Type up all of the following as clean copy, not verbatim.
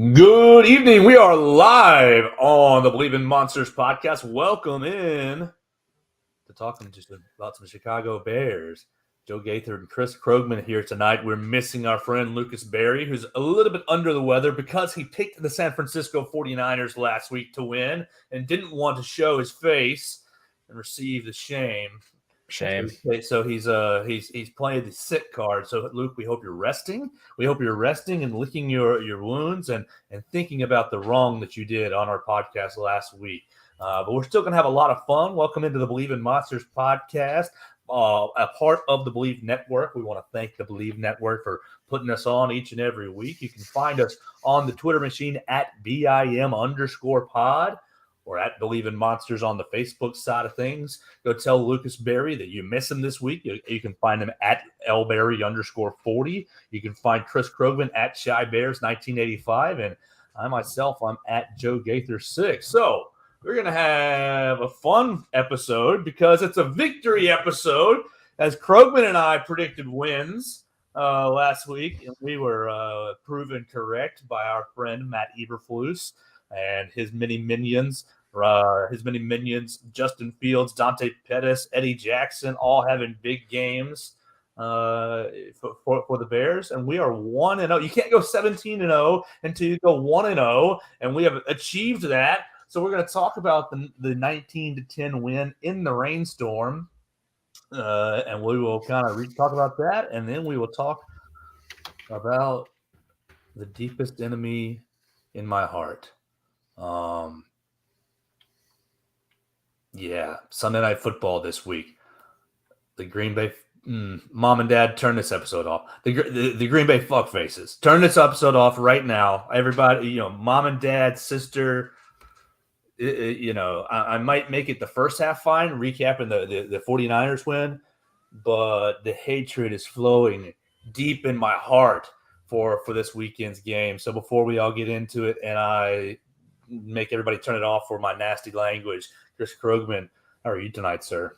Good evening. We are live on the Believe in Monsters podcast. Welcome in to talking just about some Chicago Bears. Joe Gaither and Chris Krogman here tonight. We're missing our friend Lucas Berry, who's a little bit under the weather because he picked the San Francisco 49ers last week to win and didn't want to show his face and receive the shame. So he's playing the sick card. So Luke, we hope you're resting. We hope you're resting and licking your wounds and thinking about the wrong that you did on our podcast last week. But we're still going to have a lot of fun. Welcome into the Believe in Monsters podcast, a part of the Believe Network. We want to thank the Believe Network for putting us on each and every week. You can find us on the Twitter machine at BIM_pod. or at Believe in Monsters on the Facebook side of things. Go tell Lucas Berry that you miss him this week. You can find him at lberry_40. You can find Chris Krogman at ShyBears1985. And I myself, I'm at Joe Gaither6. So we're going to have a fun episode because it's a victory episode, as Krogman and I predicted wins last week. And we were proven correct by our friend Matt Eberflus and his many minions, Justin Fields, Dante Pettis, Eddie Jackson, all having big games for the Bears. And we are 1-0. You can't go 17-0 until you go 1-0, and we have achieved that. So we're going to talk about the 19-10 win in the rainstorm, and we will kind of talk about that, and then we will talk about the deepest enemy in my heart. Sunday Night Football this week. The Green Bay mom and dad, turn this episode off. The Green Bay fuckfaces, turn this episode off right now. Everybody, mom and dad, sister. I might make it the first half fine, recapping the 49ers win, but the hatred is flowing deep in my heart for this weekend's game. So before we all get into it, and I make everybody turn it off for my nasty language, Chris Krogman, how are you tonight, sir?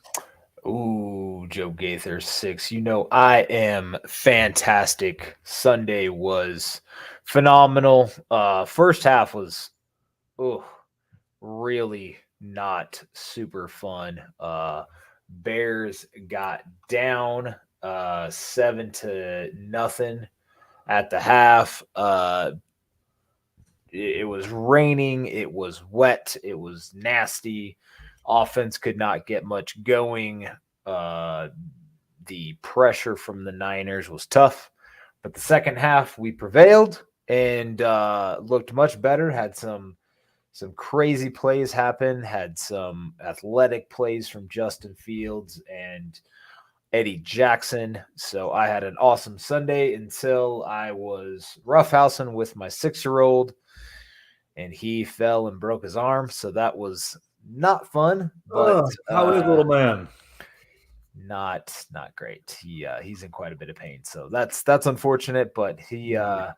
Ooh, Joe Gaither 6. I am fantastic. Sunday was phenomenal. First half was really not super fun. Bears got down 7-0 at the half. It was raining. It was wet. It was nasty. Offense could not get much going. The pressure from the Niners was tough. But the second half, we prevailed and looked much better. Had some crazy plays happen. Had some athletic plays from Justin Fields and Eddie Jackson. So I had an awesome Sunday until I was roughhousing with my 6-year-old. And he fell and broke his arm, so that was not fun. But how is little man? Not great. He's in quite a bit of pain, so that's unfortunate. But he's a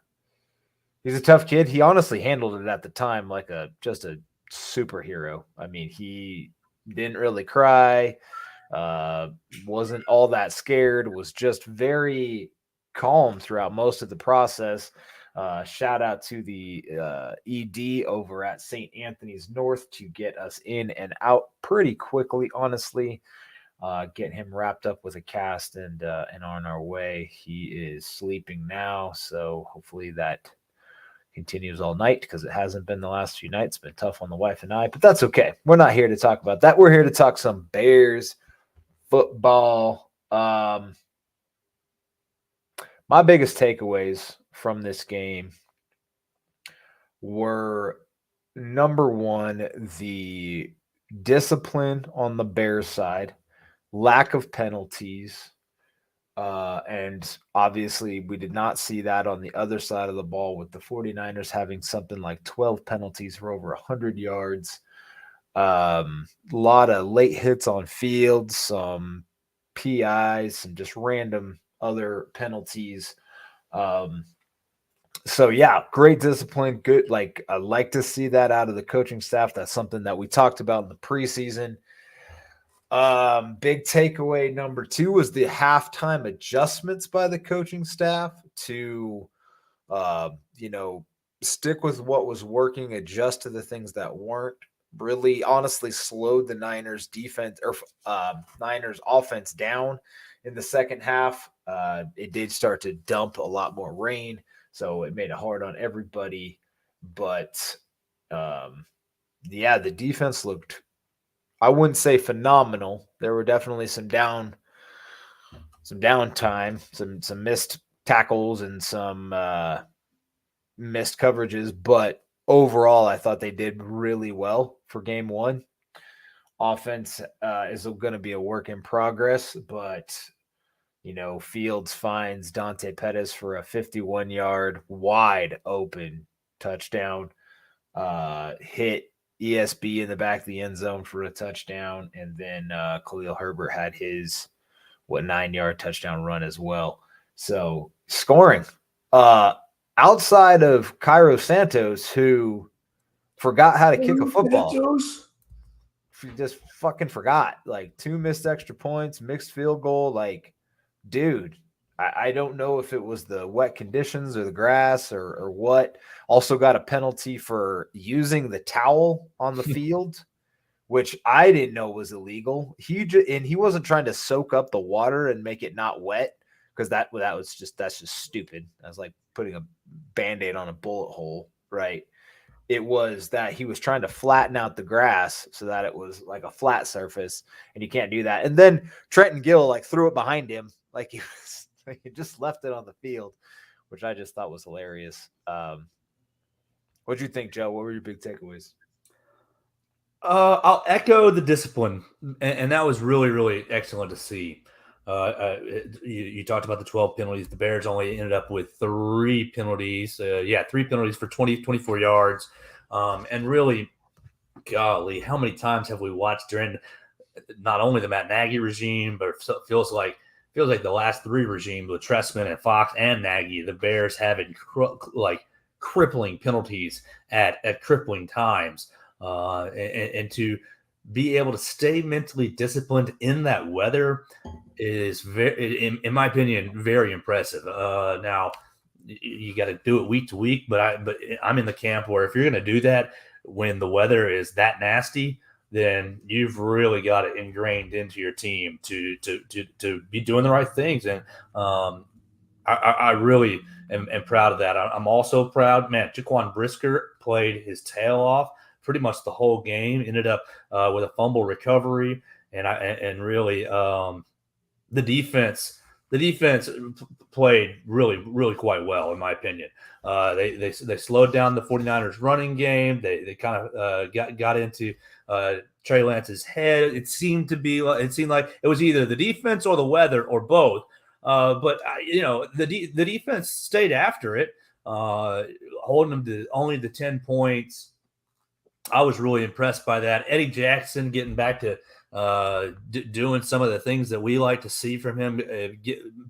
tough kid. He honestly handled it at the time like just a superhero. I mean, he didn't really cry, wasn't all that scared. Was just very calm throughout most of the process. Shout out to the ED over at St. Anthony's North to get us in and out pretty quickly, honestly. Get him wrapped up with a cast and on our way. He is sleeping now, so hopefully that continues all night because it hasn't been the last few nights. It's been tough on the wife and I, but that's okay. We're not here to talk about that. We're here to talk some Bears football. My biggest takeaways from this game were, number one, the discipline on the Bears side, lack of penalties, and obviously we did not see that on the other side of the ball with the 49ers having something like 12 penalties for over 100 yards. A lot of late hits on field, some PIs, some just random other penalties. So yeah, great discipline. Good. I like to see that out of the coaching staff. That's something that we talked about in the preseason. Big takeaway number 2 was the halftime adjustments by the coaching staff to, stick with what was working, adjust to the things that weren't. Really, honestly, slowed the Niners defense or Niners offense down in the second half. It did start to dump a lot more rain, so it made it hard on everybody. But yeah, the defense looked, I wouldn't say phenomenal. There were definitely some downtime, some missed tackles and some missed coverages, but overall, I thought they did really well for game one. Offense is going to be a work in progress, but Fields finds Dante Pettis for a 51-yard wide open touchdown. Hit ESB in the back of the end zone for a touchdown, and then Khalil Herbert had his 9-yard touchdown run as well. So scoring. Outside of Cairo Santos, who forgot how to kick a football. She just fucking forgot. Like 2 missed extra points, mixed field goal. Like, dude, I don't know if it was the wet conditions or the grass or what. Also got a penalty for using the towel on the field, which I didn't know was illegal. He wasn't trying to soak up the water and make it not wet, because that's just stupid. That's like putting a Band-Aid on a bullet hole, right? It was that he was trying to flatten out the grass so that it was like a flat surface, and you can't do that. And then Trenton Gill threw it behind him, like he just left it on the field, which I just thought was hilarious. What'd you think, Joe? What were your big takeaways? I'll echo the discipline, and that was really, really excellent to see. You talked about the 12 penalties. The Bears only ended up with 3 penalties. 3 penalties for 24 yards. And really, golly, how many times have we watched during not only the Matt Nagy regime, but it feels like the last 3 regimes with Trestman and Fox and Nagy, the Bears having crippling penalties at crippling times. And to be able to stay mentally disciplined in that weather is very, in my opinion, very impressive. Now you got to do it week to week, but I'm in the camp where if you're going to do that when the weather is that nasty, then you've really got it ingrained into your team to be doing the right things. And I really am proud of that. I'm also proud, man. Jaquan Brisker played his tail off pretty much the whole game. Ended up with a fumble recovery, and really the defense played really, really quite well, in my opinion. They slowed down the 49ers running game. They kind of got into Trey Lance's head. It seemed like it was either the defense or the weather or both. But the defense stayed after it, holding them to only the 10 points. I was really impressed by that. Eddie Jackson getting back to doing some of the things that we like to see from him,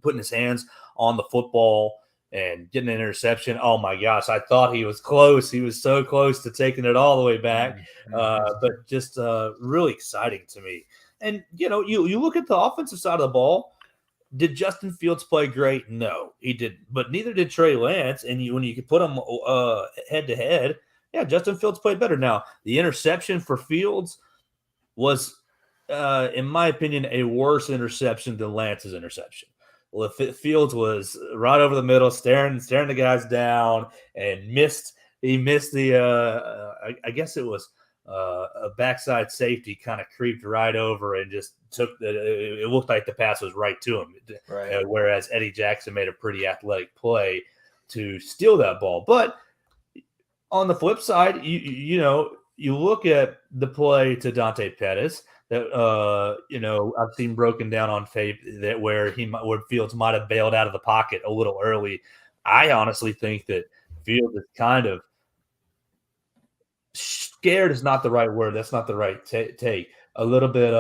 putting his hands on the football and getting an interception. Oh my gosh, I thought he was close. He was so close to taking it all the way back. But just really exciting to me. And you look at the offensive side of the ball. Did Justin Fields play great? No, he didn't. But neither did Trey Lance. And when you could put them head to head, yeah, Justin Fields played better. Now, the interception for Fields was, in my opinion, a worse interception than Lance's interception. Well, Fields was right over the middle, staring the guys down, and he missed the I guess it was a backside safety, kind of creeped right over and just it looked like the pass was right to him. Right. Whereas Eddie Jackson made a pretty athletic play to steal that ball. But on the flip side, you look at the play to Dante Pettis that I've seen broken down on tape that where Fields might have bailed out of the pocket a little early. I honestly think that Fields is kind of scared is not the right word. That's not the right take. A little bit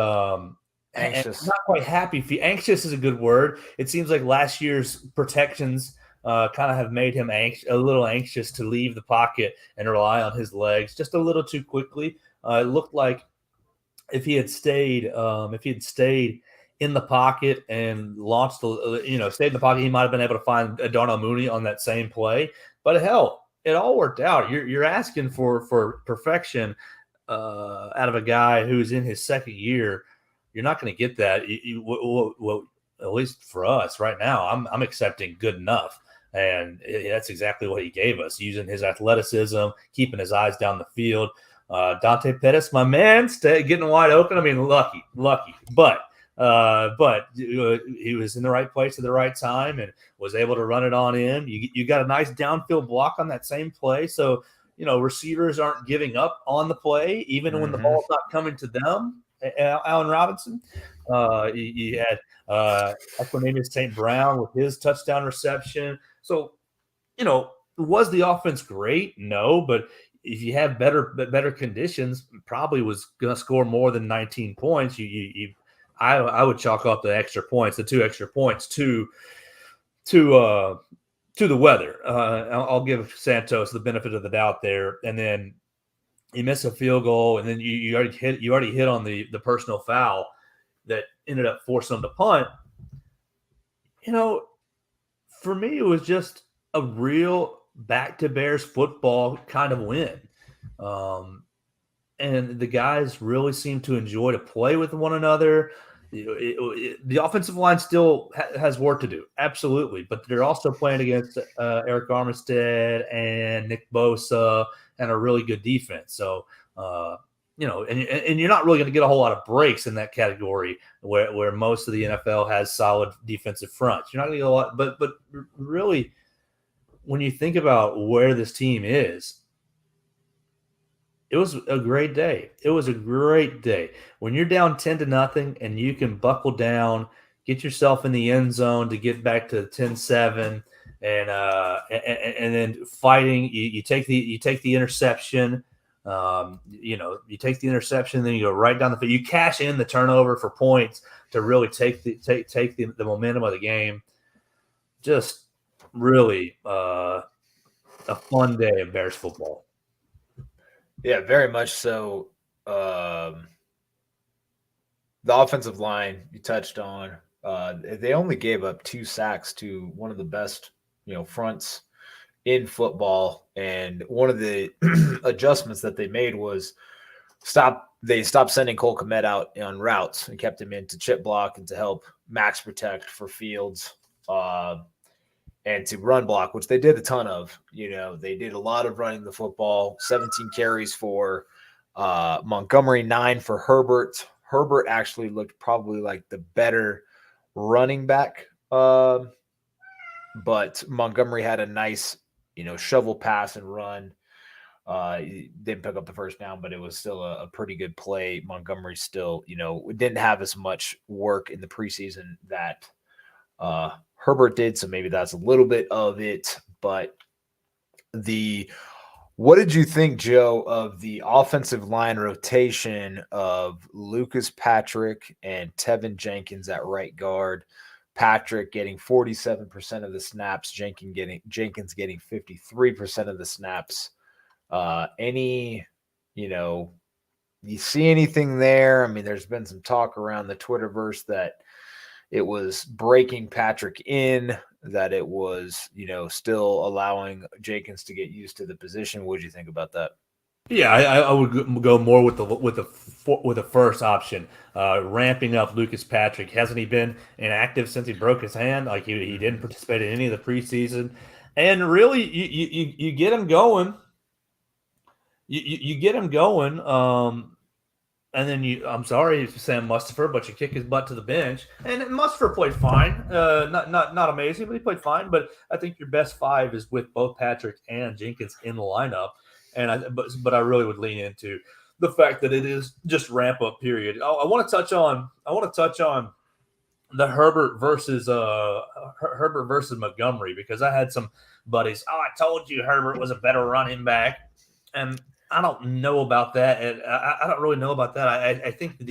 anxious, not quite happy. Anxious is a good word. It seems like last year's protections kind of have made him a little anxious to leave the pocket and rely on his legs just a little too quickly. It looked like if he had stayed in the pocket and stayed in the pocket, he might have been able to find Darnell Mooney on that same play. But hell, it all worked out. You're asking for perfection out of a guy who's in his second year. You're not going to get that. Well, at least for us right now, I'm accepting good enough. And that's exactly what he gave us, using his athleticism, keeping his eyes down the field. Dante Pettis, my man, getting wide open. I mean, lucky. But he was in the right place at the right time and was able to run it on in. You got a nice downfield block on that same play. So, receivers aren't giving up on the play, even when the ball's not coming to them. Allen Robinson. You had Equanimeous St. Brown with his touchdown reception. So, was the offense great? No, but if you have better conditions, probably was going to score more than 19 points. I would chalk up the extra points, the 2 extra points to the weather. I'll give Santos the benefit of the doubt there, and then you miss a field goal, and then you already hit on the personal foul that ended up forcing them to punt. For me, it was just a real back to Bears football kind of win. And the guys really seem to enjoy to play with one another. The offensive line still has work to do, absolutely, but they're also playing against Eric Armstead and Nick Bosa and a really good defense. So, and you're not really going to get a whole lot of breaks in that category where most of the NFL has solid defensive fronts. You're not going to get a lot, but really, when you think about where this team is, it was a great day. It was a great day. When you're down 10-0 and you can buckle down, get yourself in the end zone to get back to 10-7, and then fighting. You take the interception. You take the interception, then you go right down the field. You cash in the turnover for points to really take the momentum of the game. Just really a fun day of Bears football. Yeah, very much so. The offensive line you touched on, they only gave up 2 sacks to one of the best, fronts in football. And one of the adjustments that they made was they stopped sending Cole Kmet out on routes and kept him in to chip block and to help max protect for Fields. And to run block, which they did a ton of. They did a lot of running the football, 17 carries for Montgomery, 9 for Herbert. Herbert actually looked probably like the better running back. But Montgomery had a nice, shovel pass and run. He didn't pick up the first down, but it was still a pretty good play. Montgomery still, didn't have as much work in the preseason that Herbert did, so maybe that's a little bit of it. But what did you think, Joe, of the offensive line rotation of Lucas Patrick and Tevin Jenkins at right guard? Patrick getting 47% of the snaps, Jenkins getting 53% of the snaps. You see anything there? I mean, there's been some talk around the Twitterverse that it was breaking Patrick in, that it was, still allowing Jenkins to get used to the position. What did you think about that? Yeah, I would go more with the first option, ramping up Lucas Patrick. Hasn't he been inactive since he broke his hand? Like he didn't participate in any of the preseason, and really you get him going. You get him going. And then I'm sorry, Sam Mustipher, but you kick his butt to the bench. And Mustipher played fine, not amazing, but he played fine. But I think your best 5 is with both Patrick and Jenkins in the lineup. But I really would lean into the fact that it is just ramp up period. I want to touch on the Herbert versus Montgomery, because I had some buddies. Oh, I told you Herbert was a better running back, and I don't know about that. And I don't really know about that. I think the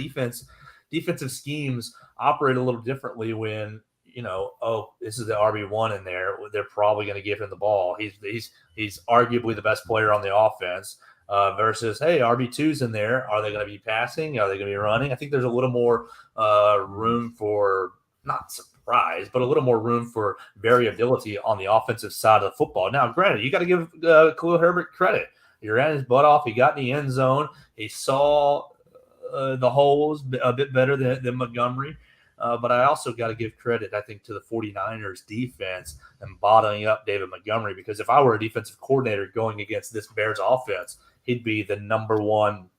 defensive schemes operate a little differently when, this is the RB1 in there. They're probably going to give him the ball. He's arguably the best player on the offense versus, hey, RB2's in there. Are they going to be passing? Are they going to be running? I think there's a little more room for not surprise, but a little more room for variability on the offensive side of the football. Now, granted, you got to give Khalil Herbert credit. He ran his butt off. He got in the end zone. He saw the holes a bit better than Montgomery. But I also got to give credit, I think, to the 49ers defense and bottling up David Montgomery, because if I were a defensive coordinator going against this Bears offense, he'd be the number one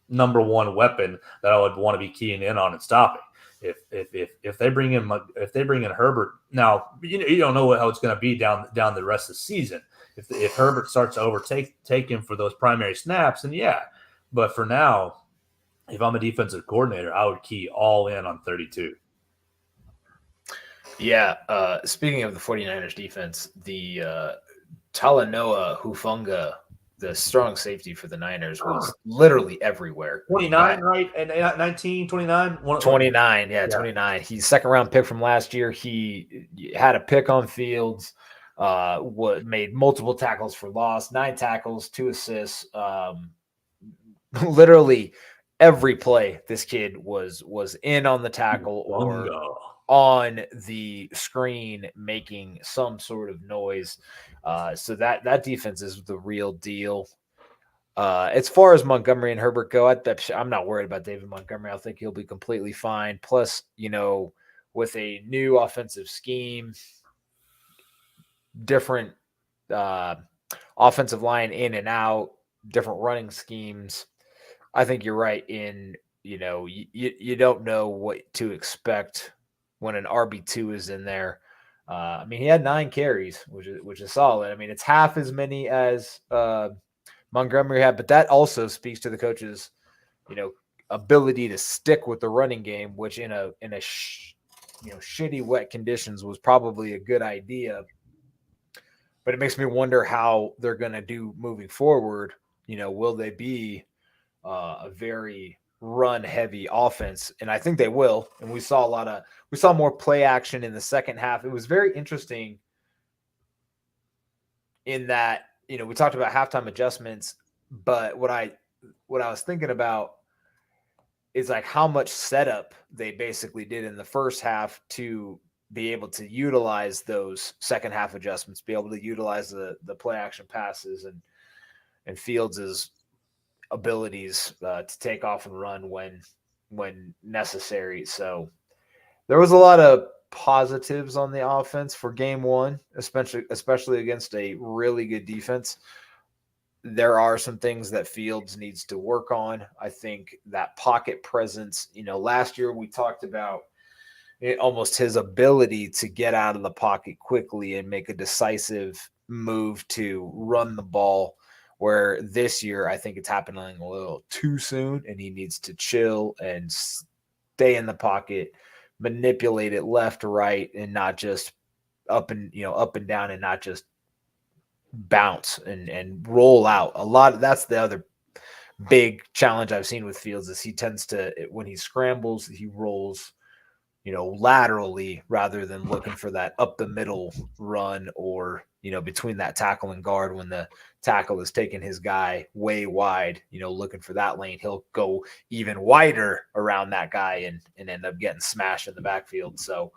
weapon that I would want to be keying in on and stopping. If they bring in Herbert, now you don't know how it's going to be down the rest of the season. If Herbert starts to overtake him for those primary snaps, then yeah. But for now, if I'm a defensive coordinator, I would key all in on 32. Yeah. Speaking of the 49ers defense, the Talanoa Hufanga, the strong safety for the Niners, was literally everywhere. 29, right? And 19, 29? 29, yeah, 29. He's second round pick from last year. He had a pick on Fields, made multiple tackles for loss, 9 tackles, 2 assists. Literally every play, this kid was in on the tackle or on the screen making some sort of noise. So that defense is the real deal. As far as Montgomery and Herbert go, I'm not worried about David Montgomery. I think he'll be completely fine. Plus, with a new offensive scheme, different offensive line in and out, different running schemes, I think you're right in, you don't know what to expect when an RB2 is in there. I mean, he had 9 carries, which is solid. I mean, it's half as many as Montgomery had, but that also speaks to the coach's, ability to stick with the running game, which in a shitty wet conditions was probably a good idea. But it makes me wonder how they're going to do moving forward. Will they be a very run heavy offense? And I think they will. And we saw more play action in the second half. It was very interesting in that, we talked about halftime adjustments, but what I was thinking about is like how much setup they basically did in the first half to be able to utilize those second half adjustments, be able to utilize the play action passes and Fields' abilities to take off and run when necessary. So there was a lot of positives on the offense for game one, especially against a really good defense. There are some things that Fields needs to work on. I think that pocket presence, last year we talked about almost his ability to get out of the pocket quickly and make a decisive move to run the ball, where this year I think it's happening a little too soon and he needs to chill and stay in the pocket, manipulate it left to right and not just up and down and not just bounce and roll out. That's the other big challenge I've seen with Fields is he tends to, when he scrambles, he rolls, laterally rather than looking for that up the middle run or, between that tackle and guard. When the tackle is taking his guy way wide, looking for that lane, he'll go even wider around that guy and end up getting smashed in the backfield. So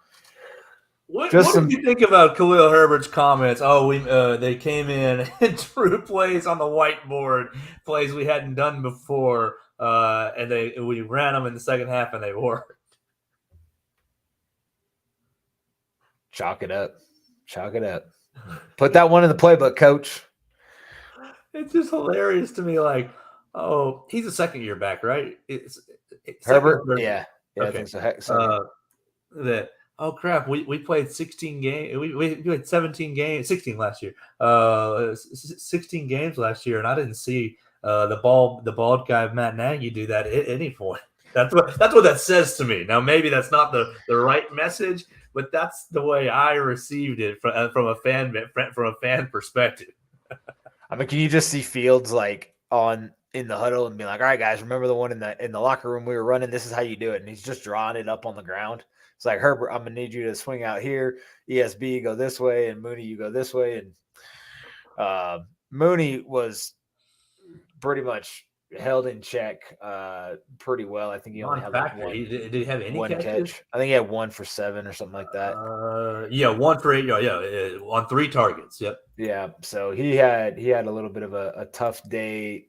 what do you think about Khalil Herbert's comments? Oh, they came in and drew plays on the whiteboard, plays we hadn't done before, and we ran them in the second half and they worked. Chalk it up. Put that one in the playbook, coach. It's just hilarious to me. Like, oh, he's a second year back, right? It's Herbert. Yeah, okay. I think so. Oh crap, we played 16 games. We played 17 games, 16 last year. 16 games last year, and I didn't see the bald guy Matt Nagy do that at any point. That's what that says to me. Now maybe that's not the right message, but that's the way I received it from a fan perspective. I mean, can you just see Fields like in the huddle and be like, "All right, guys, remember the one in the locker room we were running? This is how you do it." And he's just drawing it up on the ground. It's like, Herbert, I'm gonna need you to swing out here. ESB, go this way, and Mooney, you go this way. And Mooney was pretty much held in check pretty well. I think he only had like Non-factor. Did he have any one catches? catch. I think he had 1 for 7 or something like that. Yeah, 1 for 8. Yeah, on 3 targets. Yep. Yeah, so he had a little bit of a tough day,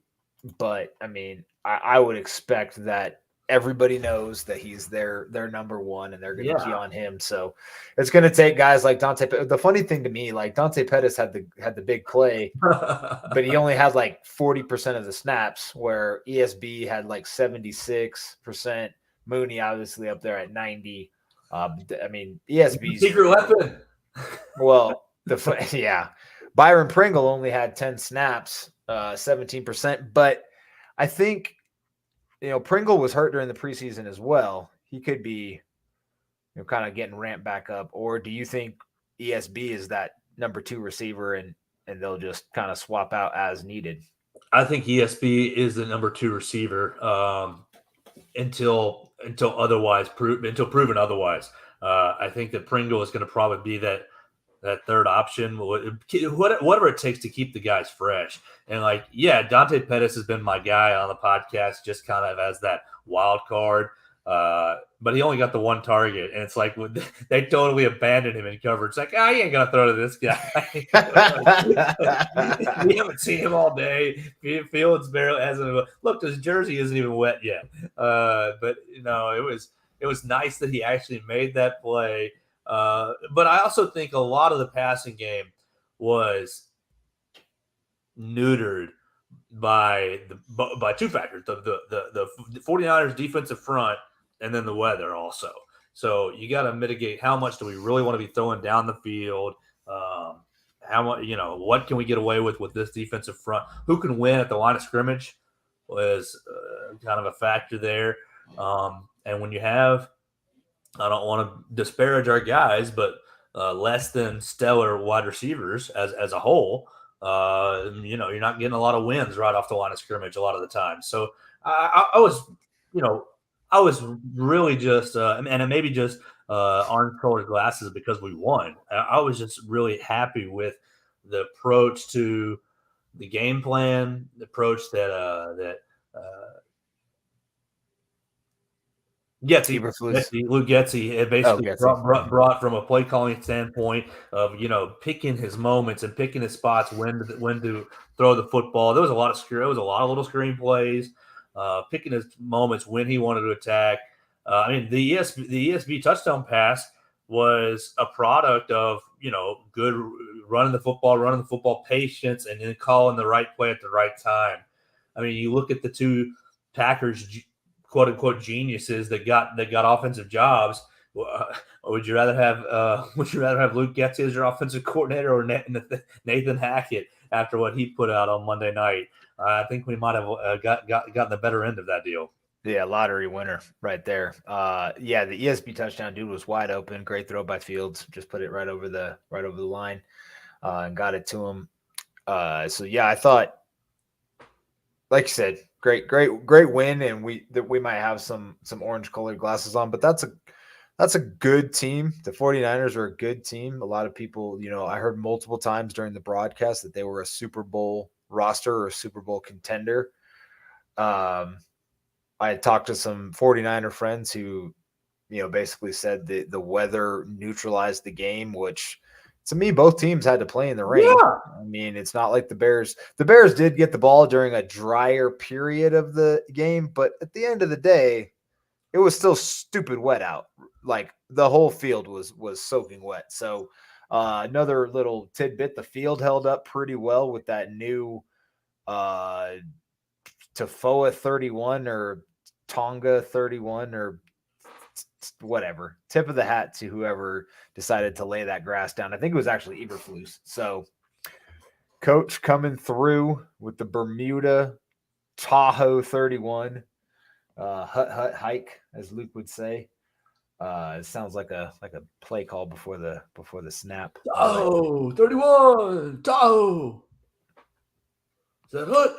but I mean, I would expect that everybody knows that he's their number one and they're going to key on him. So it's going to take guys like Dante. The funny thing to me, like Dante Pettis had the big play, but he only had like 40% of the snaps, where ESB had like 76%. Mooney obviously up there at 90. I mean, ESB's secret weapon. Well, yeah. Byron Pringle only had 10 snaps, 17%. But I think, Pringle was hurt during the preseason as well. He could be, kind of getting ramped back up. Or do you think ESB is that number 2 receiver and they'll just kind of swap out as needed? I think ESB is the number 2 receiver until proven otherwise. I think that Pringle is going to probably be that third option, whatever it takes to keep the guys fresh. And Dante Pettis has been my guy on the podcast, just kind of as that wild card. But he only got the 1 target, and it's like they totally abandoned him in coverage. It's like, he ain't gonna throw to this guy. We haven't seen him all day. Fields barely hasn't looked. His jersey isn't even wet yet. But it was nice that he actually made that play. But I also think a lot of the passing game was neutered by 2 factors: the 49ers defensive front, and then the weather also. So you got to mitigate how much do we really want to be throwing down the field. How much, what can we get away with this defensive front? Who can win at the line of scrimmage was kind of a factor there. And when you have, I don't want to disparage our guys, but less than stellar wide receivers as a whole, you're not getting a lot of wins right off the line of scrimmage a lot of the time. So I was really just, and it may be just orange-colored glasses because we won. I was just really happy with the approach to the game plan, the approach that Luke Getsy basically brought from a play calling standpoint of picking his moments and picking his spots when to throw the football. There was a lot of little screen plays, picking his moments when he wanted to attack. The ESB touchdown pass was a product of good running the football patience, and then calling the right play at the right time. I mean, you look at the 2 Packers quote unquote geniuses that got offensive jobs. Would you rather have Luke Getsy as your offensive coordinator or Nathan Hackett after what he put out on Monday night? I think we might have gotten the better end of that deal. Yeah, lottery winner right there. The ESB touchdown, dude, was wide open. Great throw by Fields. Just put it right over the line and got it to him. I thought, like you said, great win, and we might have some orange colored glasses on, but that's a good team. The 49ers are a good team. A lot of people, I heard multiple times during the broadcast that they were a Super Bowl roster or a Super Bowl contender. I had talked to some 49er friends who, basically said that the weather neutralized the game, which to me, both teams had to play in the rain. Yeah. I mean, it's not like the Bears did get the ball during a drier period of the game, but at the end of the day, it was still stupid wet out. Like the whole field was soaking wet. So another little tidbit, the field held up pretty well with that new Tafoa 31 or Tonga 31 or whatever. Tip of the hat to whoever decided to lay that grass down. I think it was actually Eberflus. So coach coming through with the Bermuda Tahoe 31. Hut hike, as Luke would say. It sounds like a play call before the snap. Tahoe 31 Tahoe. Is that hut?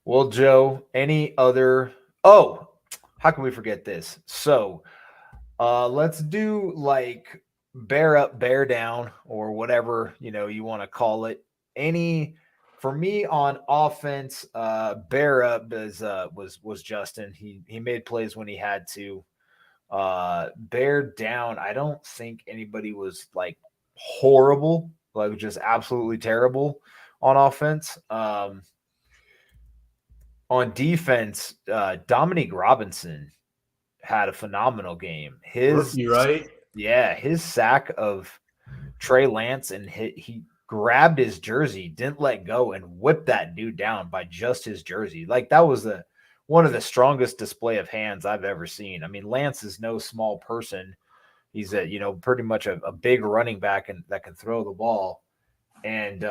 Well, Joe, any other? Oh, how can we forget this? So, let's do like bear up, bear down, or whatever you want to call it. Any For me on offense, bear up was Justin. He made plays when he had to. Bear down. I don't think anybody was like horrible, like just absolutely terrible on offense. On defense, Dominique Robinson had a phenomenal game. Rookie, right? His sack of Trey Lance and he grabbed his jersey, didn't let go, and whipped that dude down by just his jersey. Like that was one of the strongest display of hands I've ever seen. I mean, Lance is no small person. He's pretty much a big running back and that can throw the ball. And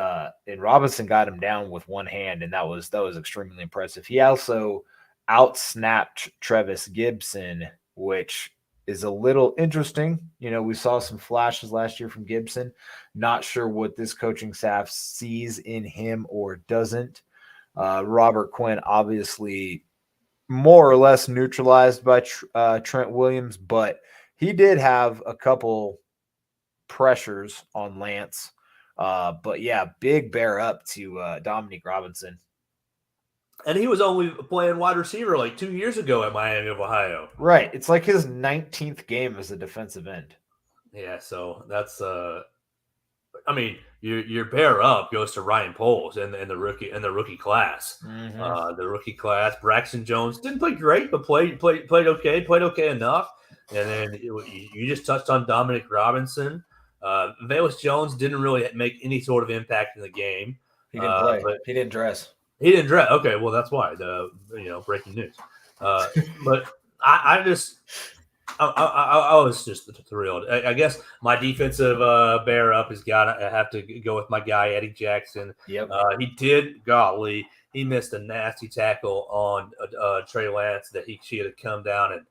Robinson got him down with one hand, and that was extremely impressive. He also outsnapped Trevis Gibson, which is a little interesting. We saw some flashes last year from Gibson. Not sure what this coaching staff sees in him or doesn't. Robert Quinn obviously more or less neutralized by Trent Williams, but he did have a couple pressures on Lance. But yeah, big bear up to Dominique Robinson. And he was only playing wide receiver like 2 years ago at Miami of Ohio. Right. It's like his 19th game as a defensive end. Yeah, so that's your bear up goes to Ryan Poles and the rookie class. Mm-hmm. The rookie class, Braxton Jones didn't play great, but played okay enough. And then you just touched on Dominic Robinson. Velus Jones didn't really make any sort of impact in the game. He didn't play. But he didn't dress. He didn't dress. Okay, well that's why breaking news. But I was just thrilled. I guess my defensive bear up has got. I have to go with my guy Eddie Jackson. Yep. He missed a nasty tackle on Trey Lance that he should have come down and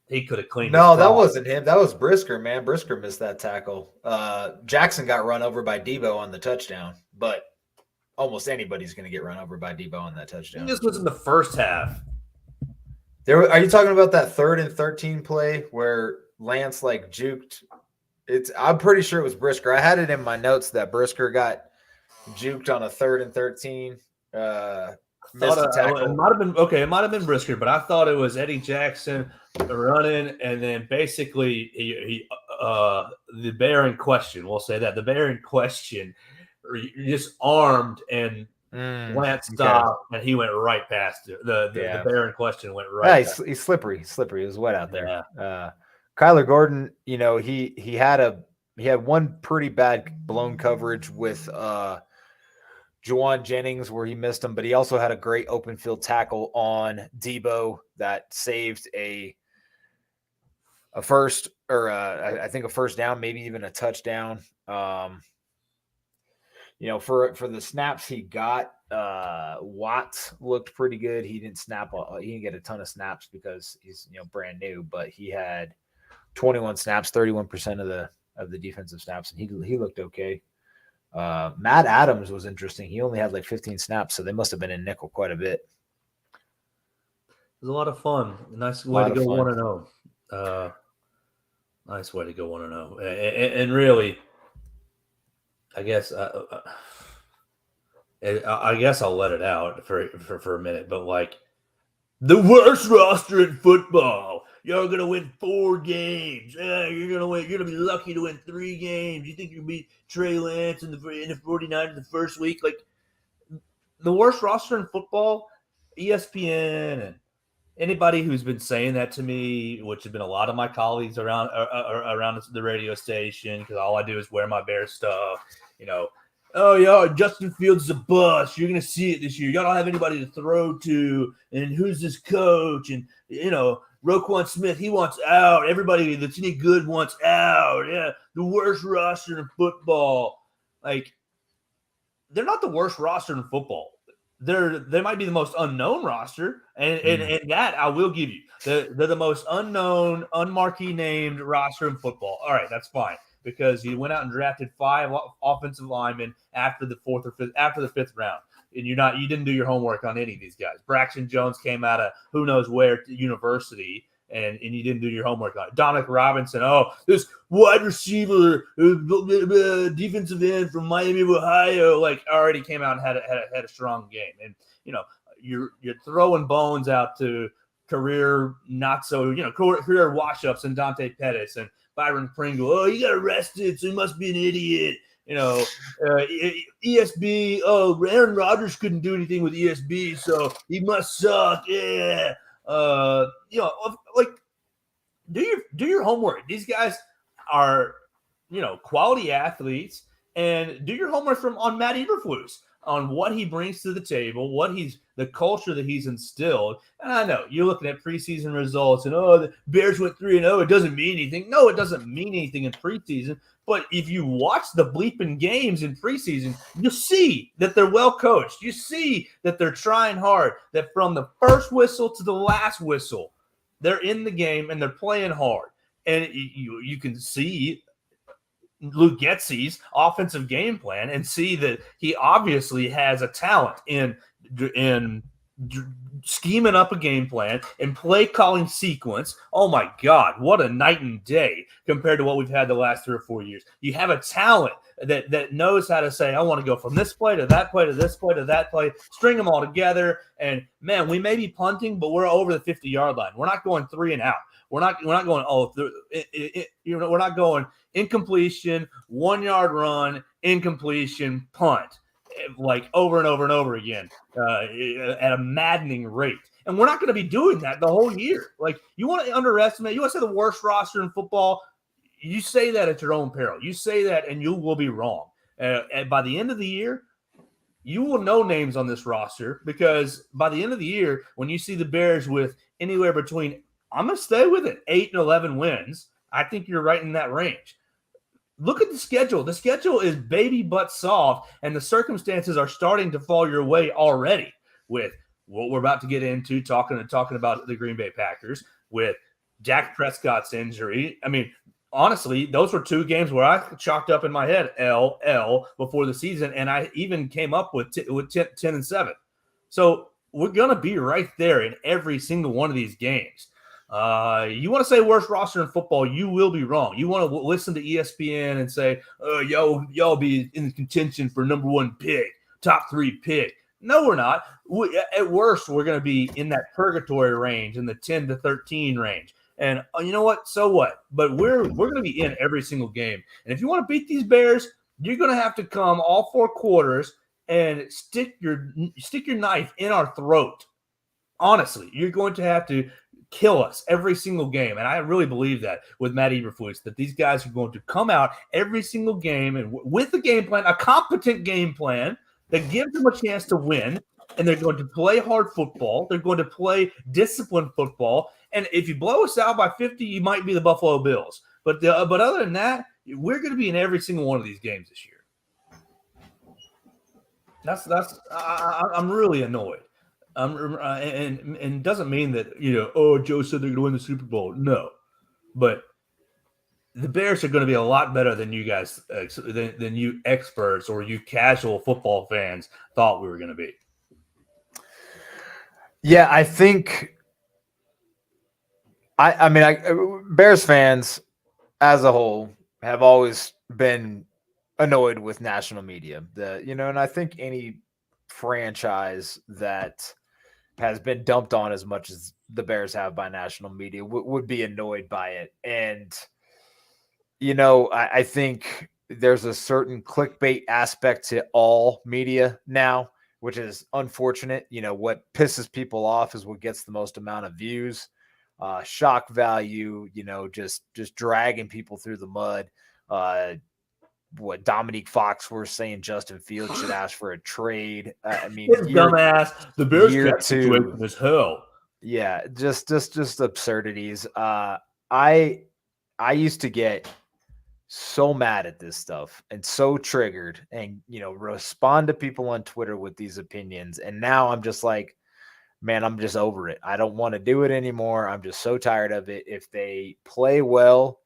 he could have cleaned. No, that wasn't him. That was Brisker, man. Brisker missed that tackle. Jackson got run over by Debo on the touchdown, but almost anybody's going to get run over by Debo on that touchdown. This was in the first half. Are you talking about that 3rd and 13 play where Lance like juked? I'm pretty sure it was Brisker. I had it in my notes that Brisker got juked on a 3rd and 13. Missed the tackle. It might have been Brisker, but I thought it was Eddie Jackson running, and then basically the bear in question. We'll say that the bear in question just armed and Lance stopped, and he went right past it. The bear in question went right. Yeah, he's slippery. It was wet out there. Yeah. Kyler Gordon, he had one pretty bad blown coverage with Juwan Jennings where he missed him, but he also had a great open field tackle on Debo that saved a first, or I think a first down, maybe even a touchdown. For the snaps he got, Watts looked pretty good. He didn't get a ton of snaps because he's brand new, but he had 21 snaps, 31% of the defensive snaps, and he looked okay. Matt Adams was interesting. He only had like 15 snaps, so they must have been in nickel quite a bit. It was a lot of fun. Nice way to go 1-0. Nice way to go 1-0. And really, I guess I'll let it out for a minute. But like the worst roster in football. You're gonna win 4 games. You're gonna win. You're gonna be lucky to win 3 games. You think you're gonna beat Trey Lance in the 49ers the first week? Like the worst roster in football. ESPN and anybody who's been saying that to me, which have been a lot of my colleagues around the radio station, because all I do is wear my Bears stuff. Oh yeah, Justin Fields is a bust. You're gonna see it this year. Y'all don't have anybody to throw to, and who's this coach? And Roquan Smith, he wants out. Everybody that's any good wants out. Yeah, the worst roster in football. Like, they're not the worst roster in football. They might be the most unknown roster, and that I will give you. They're the most unknown, unmarquee named roster in football. All right, that's fine, because you went out and drafted 5 offensive linemen after the 5th round. And you didn't do your homework on any of these guys. Braxton Jones came out of who knows where university and you didn't do your homework on it. Dominic Robinson, this wide receiver, defensive end from Miami of Ohio, like already came out and had a strong game. And you're throwing bones out to career wash-ups and Dante Pettis and Byron Pringle. Oh, you got arrested, so you must be an idiot. ESB. Oh, Aaron Rodgers couldn't do anything with ESB, so he must suck. Yeah. Like do your homework. These guys are, quality athletes, and do your homework on Matt Eberflus on what he brings to the table, the culture that he's instilled. And I know you're looking at preseason results and, the Bears went 3-0. It doesn't mean anything. No, it doesn't mean anything in preseason. But if you watch the bleeping games in preseason, you'll see that they're well coached. You see that they're trying hard, that from the first whistle to the last whistle, they're in the game and they're playing hard. And you can see Luke Getsy's offensive game plan and see that he obviously has a talent in scheming up a game plan and play calling sequence. Oh my God, what a night and day compared to what we've had the last 3 or 4 years. You have a talent that knows how to say, I want to go from this play to that play to this play to that play, string them all together. And man, we may be punting, but we're over the 50-yard line. We're not going 3 and out. We're not going, we're not going incompletion, 1 yard run, incompletion, punt, like over and over and over again at a maddening rate. And we're not going to be doing that the whole year. Like, you want to underestimate, you want to say the worst roster in football, you say that at your own peril. You say that and you will be wrong. And by the end of the year, you will know names on this roster, because by the end of the year, when you see the Bears with anywhere between, I'm going to stay with it, 8 and 11 wins, I think you're right in that range. Look at the schedule. The schedule is baby butt soft, and the circumstances are starting to fall your way already with what we're about to get into, talking about the Green Bay Packers, with Dak Prescott's injury. I mean, honestly, those were 2 games where I chalked up in my head L before the season, and I even came up with 10-7. So we're going to be right there in every single one of these games. You want to say worst roster in football, you will be wrong. You want to listen to ESPN and say, y'all be in contention for number 1 pick, top 3 pick. No, we're not. At worst, we're going to be in that purgatory range, in the 10 to 13 range. And you know what? So what? But we're going to be in every single game. And if you want to beat these Bears, you're going to have to come all 4 quarters and stick your knife in our throat. Honestly, you're going to have to kill us every single game. And I really believe that with Matt Eberflus, that these guys are going to come out every single game and with a game plan, a competent game plan that gives them a chance to win. And they're going to play hard football. They're going to play disciplined football. And if you blow us out by 50, you might be the Buffalo Bills. But other than that, we're going to be in every single one of these games this year. I'm really annoyed. And doesn't mean that, Joe said they're going to win the Super Bowl. No. But the Bears are going to be a lot better than you guys, than you experts or you casual football fans thought we were going to be. Yeah, I think I mean, Bears fans as a whole have always been annoyed with national media. And I think any franchise that has been dumped on as much as the Bears have by national media would be annoyed by it. And, I think there's a certain clickbait aspect to all media now, which is unfortunate. What pisses people off is what gets the most amount of views, shock value, just dragging people through the mud. What Dominique Foxworth saying Justin Fields should ask for a trade. I mean, dumbass. The Bears cap situation is hell. Yeah, just absurdities. I used to get so mad at this stuff and so triggered and respond to people on Twitter with these opinions. And now I'm just like, man, I'm just over it. I don't want to do it anymore. I'm just so tired of it. If they play well,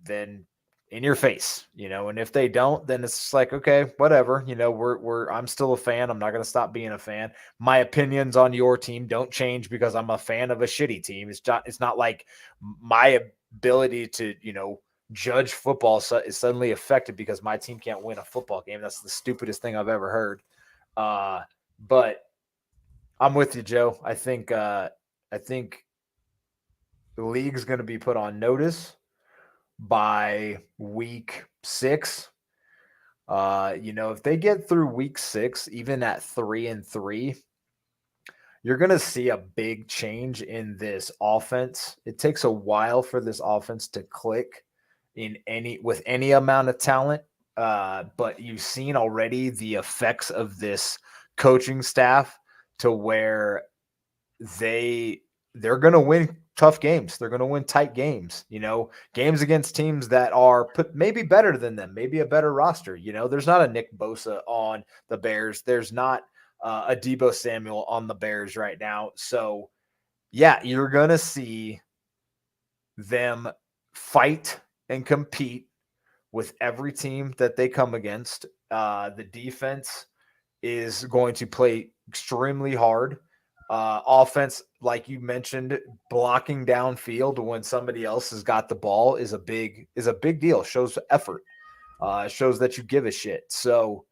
then in your face, and if they don't, then it's just like, okay, whatever, I'm still a fan. I'm not going to stop being a fan. My opinions on your team don't change because I'm a fan of a shitty team. It's not like my ability to, judge football is suddenly affected because my team can't win a football game. That's the stupidest thing I've ever heard. But I'm with you, Joe. I think the league's going to be put on notice by week 6. If they get through week 6, even at 3-3, you're going to see a big change in this offense. It takes a while for this offense to click with any amount of talent. But you've seen already the effects of this coaching staff to where they're going to win tough games. They're going to win tight games, games against teams that are maybe better than them, maybe a better roster. There's not a Nick Bosa on the Bears. There's not a Deebo Samuel on the Bears right now. So yeah, you're going to see them fight and compete with every team that they come against. The defense is going to play extremely hard. Offense, like you mentioned, blocking downfield when somebody else has got the ball is a big deal. Shows effort. Shows that you give a shit. So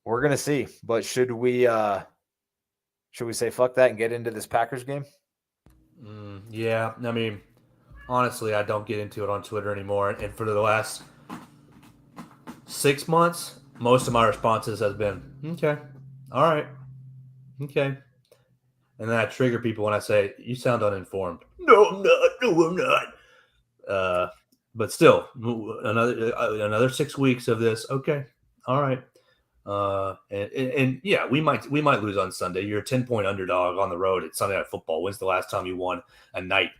we're gonna see. But should we say fuck that and get into this Packers game? Yeah, I mean, honestly, I don't get into it on Twitter anymore. And for the last 6 months, most of my responses has been, okay, all right, okay. And then I trigger people when I say, you sound uninformed. No, I'm not. No, I'm not. But still, another 6 weeks of this. Okay, all right. And yeah, we might lose on Sunday. You're a 10-point underdog on the road at Sunday Night Football. When's the last time you won a night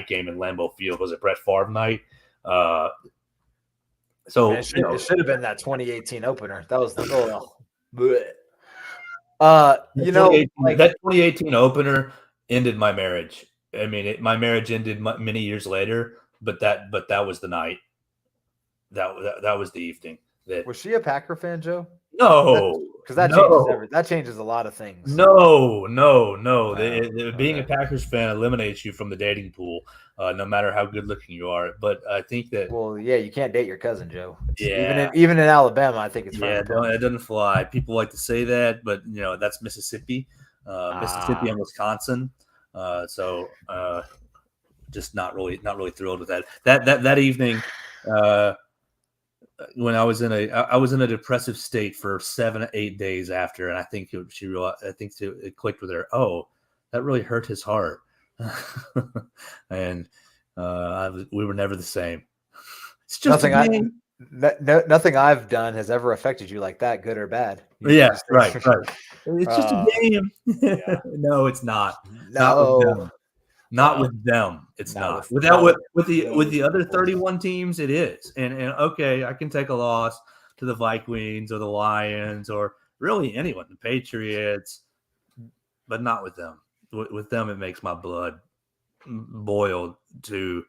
game in Lambeau Field? Was it Brett Favre night? So it should have been that 2018 opener. That was the that 2018 opener ended my marriage. I mean, my marriage ended many years later, but that was the night. That was the evening. Was she a Packer fan, Joe? No, because that changes a lot of things. No. Being a Packers fan eliminates you from the dating pool, no matter how good looking you are. But I think that you can't date your cousin, Joe. Yeah, even in Alabama, I think it's it doesn't fly. People like to say that, but that's Mississippi, Mississippi and Wisconsin. So just not really thrilled with that. That evening. When I was in a depressive state for 7 to 8 days after, and I think it clicked with her. Oh, that really hurt his heart, and we were never the same. It's just nothing I've done has ever affected you like that, good or bad. Right. It's just a game. Yeah. No, it's not. No. Not with them. It's not. With the other 31 teams, it is. And okay, I can take a loss to the Vikings or the Lions or really anyone, the Patriots, but not with them. With them, it makes my blood boil to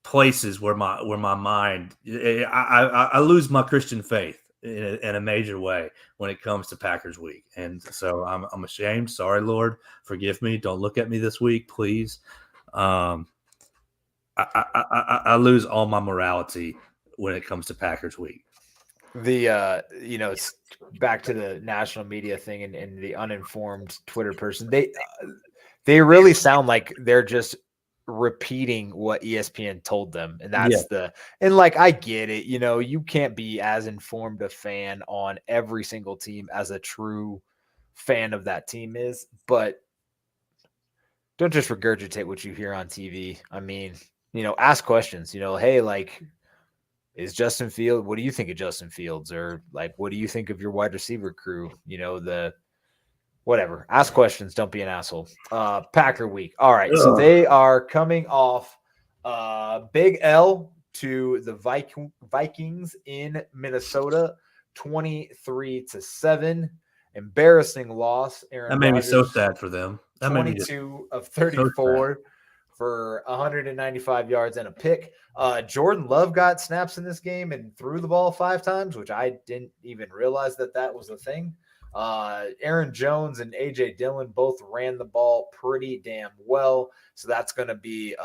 places where my mind, I lose my Christian faith in a major way when it comes to Packers week. And so I'm ashamed. Sorry, Lord, forgive me. Don't look at me this week, please. I lose all my morality when it comes to Packers week. It's back to the national media thing and the uninformed Twitter person. They really sound like they're just repeating what ESPN told them, and that's I get it. You can't be as informed a fan on every single team as a true fan of that team is, but don't just regurgitate what you hear on TV. I mean, ask questions. Hey, is Justin Fields? What do you think of Justin Fields? Or what do you think of your wide receiver crew? Whatever. Ask questions. Don't be an asshole. Packer week. All right. So they are coming off big L to the Vikings in Minnesota, 23-7. Embarrassing loss. That made me so sad for them. 22 of 34 for for 195 yards and a pick. Jordan Love got snaps in this game and threw the ball 5 times, which I didn't even realize that was a thing. Aaron Jones and A.J. Dillon both ran the ball pretty damn well. So that's going to be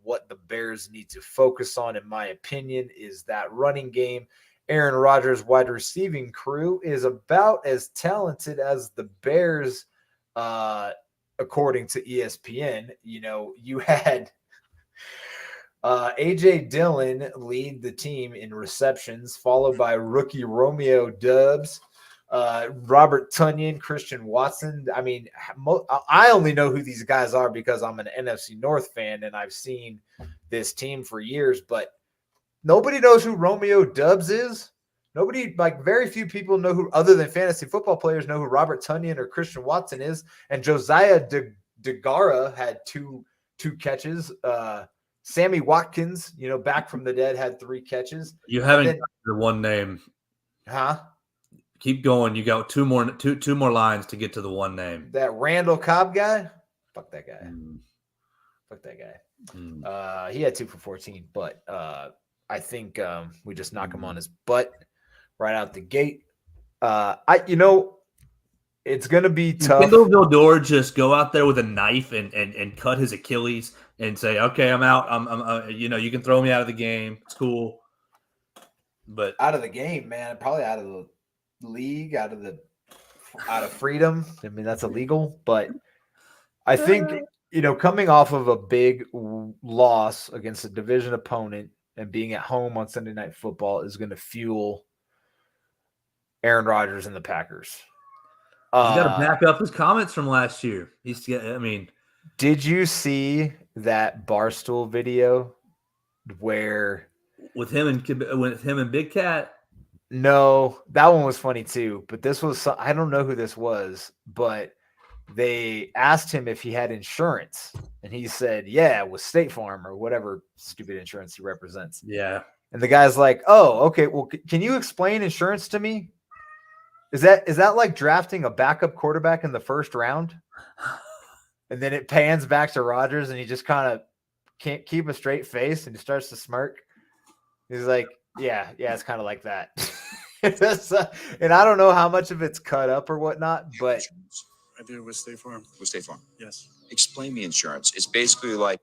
what the Bears need to focus on, in my opinion, is that running game. Aaron Rodgers' wide receiving crew is about as talented as the Bears, according to ESPN. You had A.J. Dillon lead the team in receptions, followed by rookie Romeo Doubs, Robert Tonyan, Christian Watson. I mean, I only know who these guys are because I'm an NFC North fan and I've seen this team for years, but nobody knows who Romeo Doubs is. Nobody, very few people know who, other than fantasy football players, know who Robert Tonyan or Christian Watson is. And Josiah DeGara had two catches. Sammy Watkins, back from the dead, had 3 catches. You haven't got the one name. Huh? Keep going. You got two more lines to get to the one name. That Randall Cobb guy? Fuck that guy. Fuck that guy. He had 2 for 14, but I think we just knock him on his butt right out the gate. It's going to be tough. Kendall Vildor just go out there with a knife and cut his Achilles and say, "Okay, I'm out. I'm you can throw me out of the game. It's cool." But out of the game, man, probably out of the league, out of freedom. I mean, that's illegal, but I think, coming off of a big loss against a division opponent and being at home on Sunday Night Football is going to fuel Aaron Rodgers and the Packers. He's got to back up his comments from last year. Did you see that Barstool video where with him and Big Cat? No, that one was funny too. But this was, I don't know who this was, but they asked him if he had insurance, and he said, "Yeah, with State Farm or whatever stupid insurance he represents." Yeah. And the guy's like, "Oh, okay. Well, can you explain insurance to me? Is that like drafting a backup quarterback in the first round?" And then it pans back to Rodgers, and he just kind of can't keep a straight face, and he starts to smirk. He's like, yeah, it's kind of like that. And I don't know how much of it's cut up or whatnot, but I do with State Farm. With State Farm. Yes. Explain the insurance. It's basically like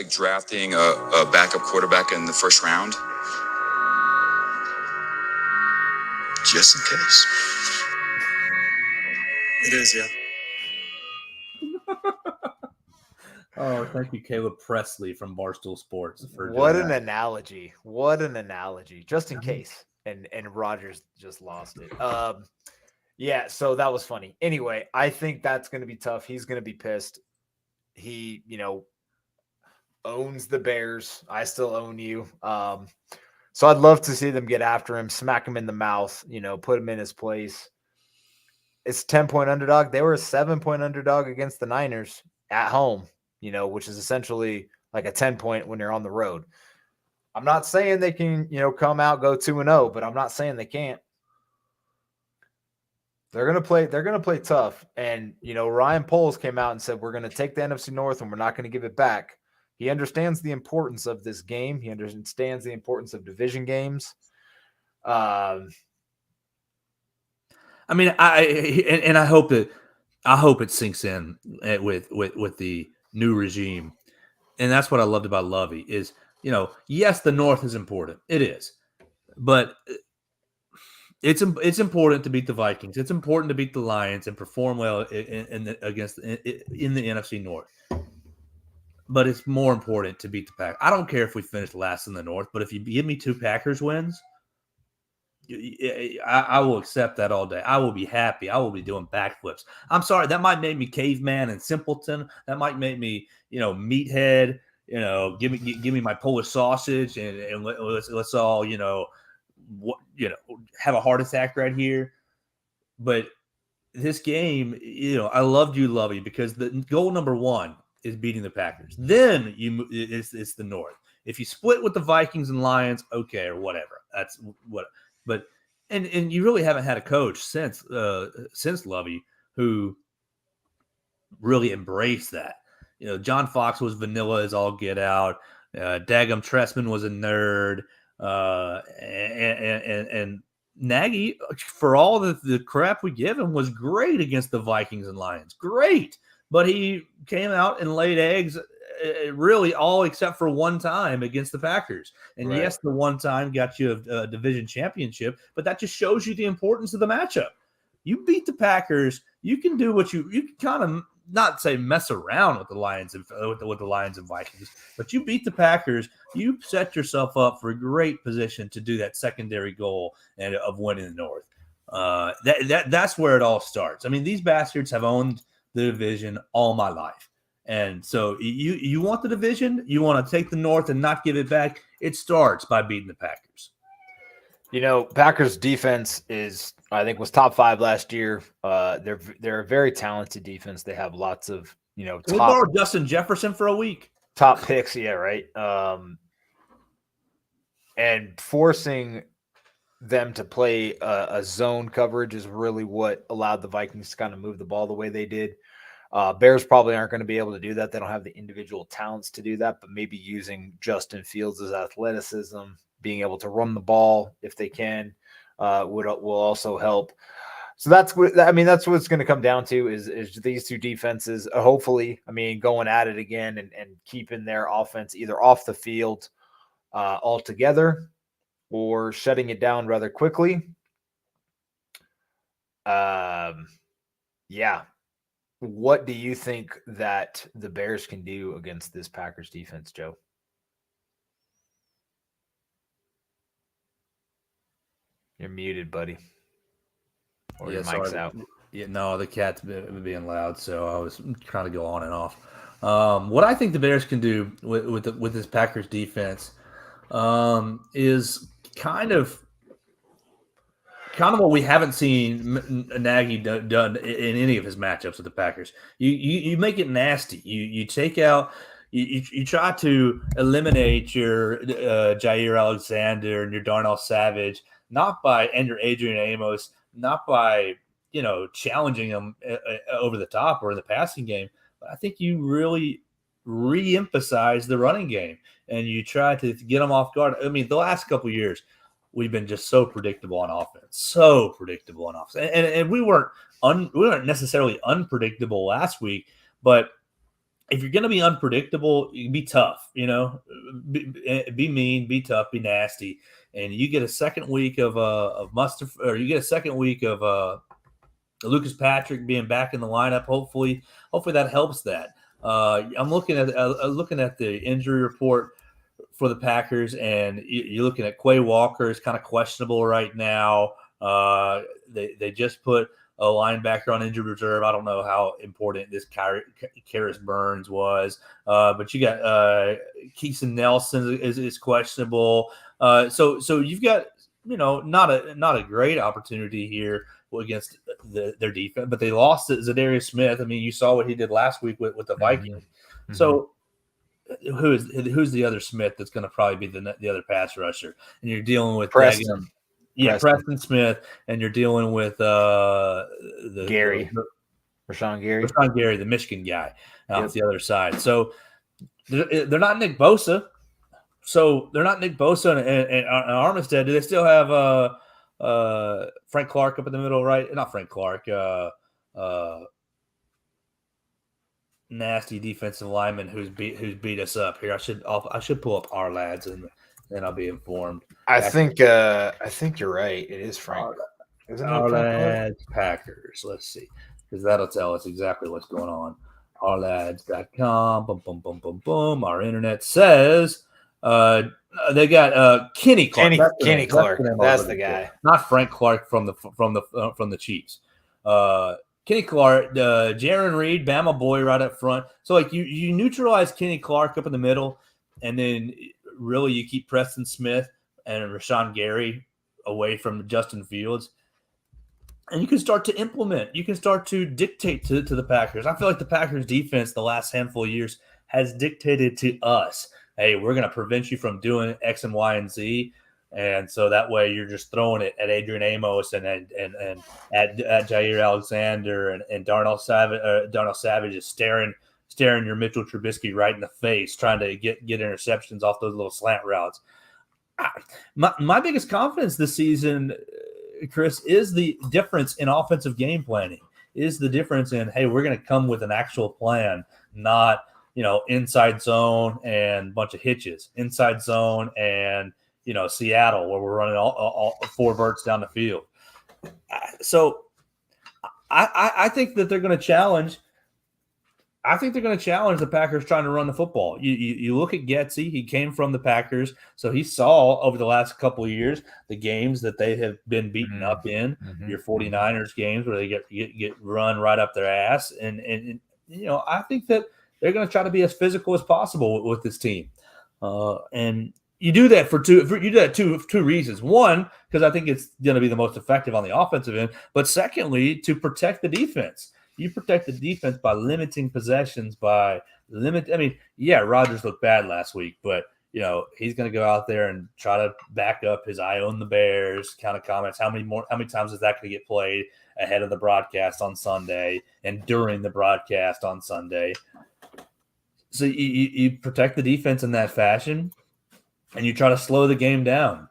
drafting a backup quarterback in the first round. Just in case. It is, yeah. Oh, thank you, Caleb Presley from Barstool Sports. What an analogy. Just in case. And Rodgers just lost it. Yeah, so that was funny. Anyway, I think that's going to be tough. He's going to be pissed. He, owns the Bears. I still own you. So I'd love to see them get after him, smack him in the mouth, put him in his place. It's a 10-point underdog. They were a 7-point underdog against the Niners at home, which is essentially like a 10-point when you're on the road. I'm not saying they can, come out, go 2-0, but I'm not saying they can't. They're going to play tough. And, Ryan Poles came out and said, we're going to take the NFC North and we're not going to give it back. He understands the importance of this game. He understands the importance of division games. I hope it sinks in with the new regime. And that's what I loved about Lovey is, yes, the North is important. It is. But it's important to beat the Vikings. It's important to beat the Lions and perform well in the NFC North. But it's more important to beat the Packers. I don't care if we finish last in the North, but if you give me 2 Packers wins, I will accept that all day. I will be happy. I will be doing backflips. I'm sorry, that might make me caveman and simpleton. That might make me, meathead. Give me my Polish sausage and let's all, have a heart attack right here. But this game, I loved you, Lovey, because the goal number 1 is beating the Packers. Then it's the North. If you split with the Vikings and Lions, okay, or whatever. That's what. But and you really haven't had a coach since Lovey who really embraced that. John Fox was vanilla as all get out. Dagum Tressman was a nerd. And Nagy, for all the crap we give him, was great against the Vikings and Lions. Great. But he came out and laid eggs really all except for one time against the Packers. And Right. yes, the one time got you a division championship, but that just shows you the importance of the matchup. You beat the Packers, you can do what you can kind of not say mess around with the Lions and with the Lions and Vikings, but you beat the Packers, you set yourself up for a great position to do that secondary goal and of winning the North. That's where it all starts. I mean, these bastards have owned the division all my life. And so you want the division, you want to take the North and not give it back. It starts by beating the Packers. Packers defense was top 5 last year. They're a very talented defense. They have lots of, We borrowed Justin Jefferson for a week. Top picks. Yeah. Right. And forcing them to play a zone coverage is really what allowed the Vikings to kind of move the ball the way they did. Bears probably aren't going to be able to do that. They don't have the individual talents to do that, but maybe using Justin Fields' athleticism, being able to run the ball if they can, will also help. So that's what it's going to come down to is these two defenses, hopefully, going at it again and keeping their offense either off the field altogether or shutting it down rather quickly. Yeah. What do you think that the Bears can do against this Packers defense, Joe? You're muted, buddy. Or your mic's out. Yeah, no, the cat's being loud, so I was trying to go on and off. What I think the Bears can do with this Packers defense is kind of what we haven't seen Nagy done in any of his matchups with the Packers. You make it nasty. You take out. You try to eliminate your Jair Alexander and your Darnell Savage, and your Adrian Amos, not by challenging them over the top or in the passing game. But I think you really re-emphasize the running game and you try to get them off guard. I mean, the last couple of years, we've been just so predictable on offense, and we weren't necessarily unpredictable last week. But if you're going to be unpredictable, you be tough. Be mean, be tough, be nasty, and you get a second week of Lucas Patrick being back in the lineup. Hopefully that helps that. I'm looking at the injury report for the Packers, and you're looking at Quay Walker is kind of questionable right now. They just put a linebacker on injured reserve. I don't know how important this Karis Burns was, but you got Keeson Nelson is questionable. So you've got not a great opportunity here against their defense, but they lost Zadarius Smith. I mean, you saw what he did last week with the Vikings. Mm-hmm. So who's the other Smith that's going to probably be the other pass rusher? And you're dealing with Preston. Preston Smith, and you're dealing with Rashawn Gary, the Michigan guy, off the other side. So they're not Nick Bosa. And Armstead. Do they still have Frank Clark up in the middle, right? Not Frank Clark. Nasty defensive lineman who's beat us up here. I should pull up our lads and then I'll be informed. I think you're right. It is Frank. Isn't our lads Packers? Let's see, because that'll tell us exactly what's going on. Ourlads.com. Boom, boom, boom, boom, boom. Our internet says they got Kenny Clark. Kenny Clark. That's the guy. Not Frank Clark from the Chiefs. Kenny Clark, Jaron Reed, Bama boy right up front. So like you neutralize Kenny Clark up in the middle, and then really you keep Preston Smith and Rashawn Gary away from Justin Fields. And you can start to implement. You can start to dictate to the Packers. I feel like the Packers defense the last handful of years has dictated to us, hey, we're going to prevent you from doing X and Y and Z. And so that way you're just throwing it at Adrian Amos and at Jair Alexander and Darnell Savage. Darnell Savage is staring your Mitchell Trubisky right in the face, trying to get interceptions off those little slant routes. My biggest confidence this season, Chris, is the difference in offensive game planning. Is the difference in, hey, we're going to come with an actual plan, not inside zone and a bunch of hitches, inside zone and Seattle where we're running all four verts down the field. So I think that they're going to challenge. I think they're going to challenge the Packers trying to run the football. You look at Getsy. He came from the Packers, so he saw over the last couple of years the games that they have been beaten up in, your 49ers games where they get run right up their ass. And I think that they're going to try to be as physical as possible with this team. And you do that for two reasons. One, because I think it's going to be the most effective on the offensive end. But secondly, to protect the defense. You protect the defense by limiting possessions, Rodgers looked bad last week, but he's going to go out there and try to back up his "I own the Bears" kind of comments. How many times is that going to get played ahead of the broadcast on Sunday and during the broadcast on Sunday? So you protect the defense in that fashion, and you try to slow the game down,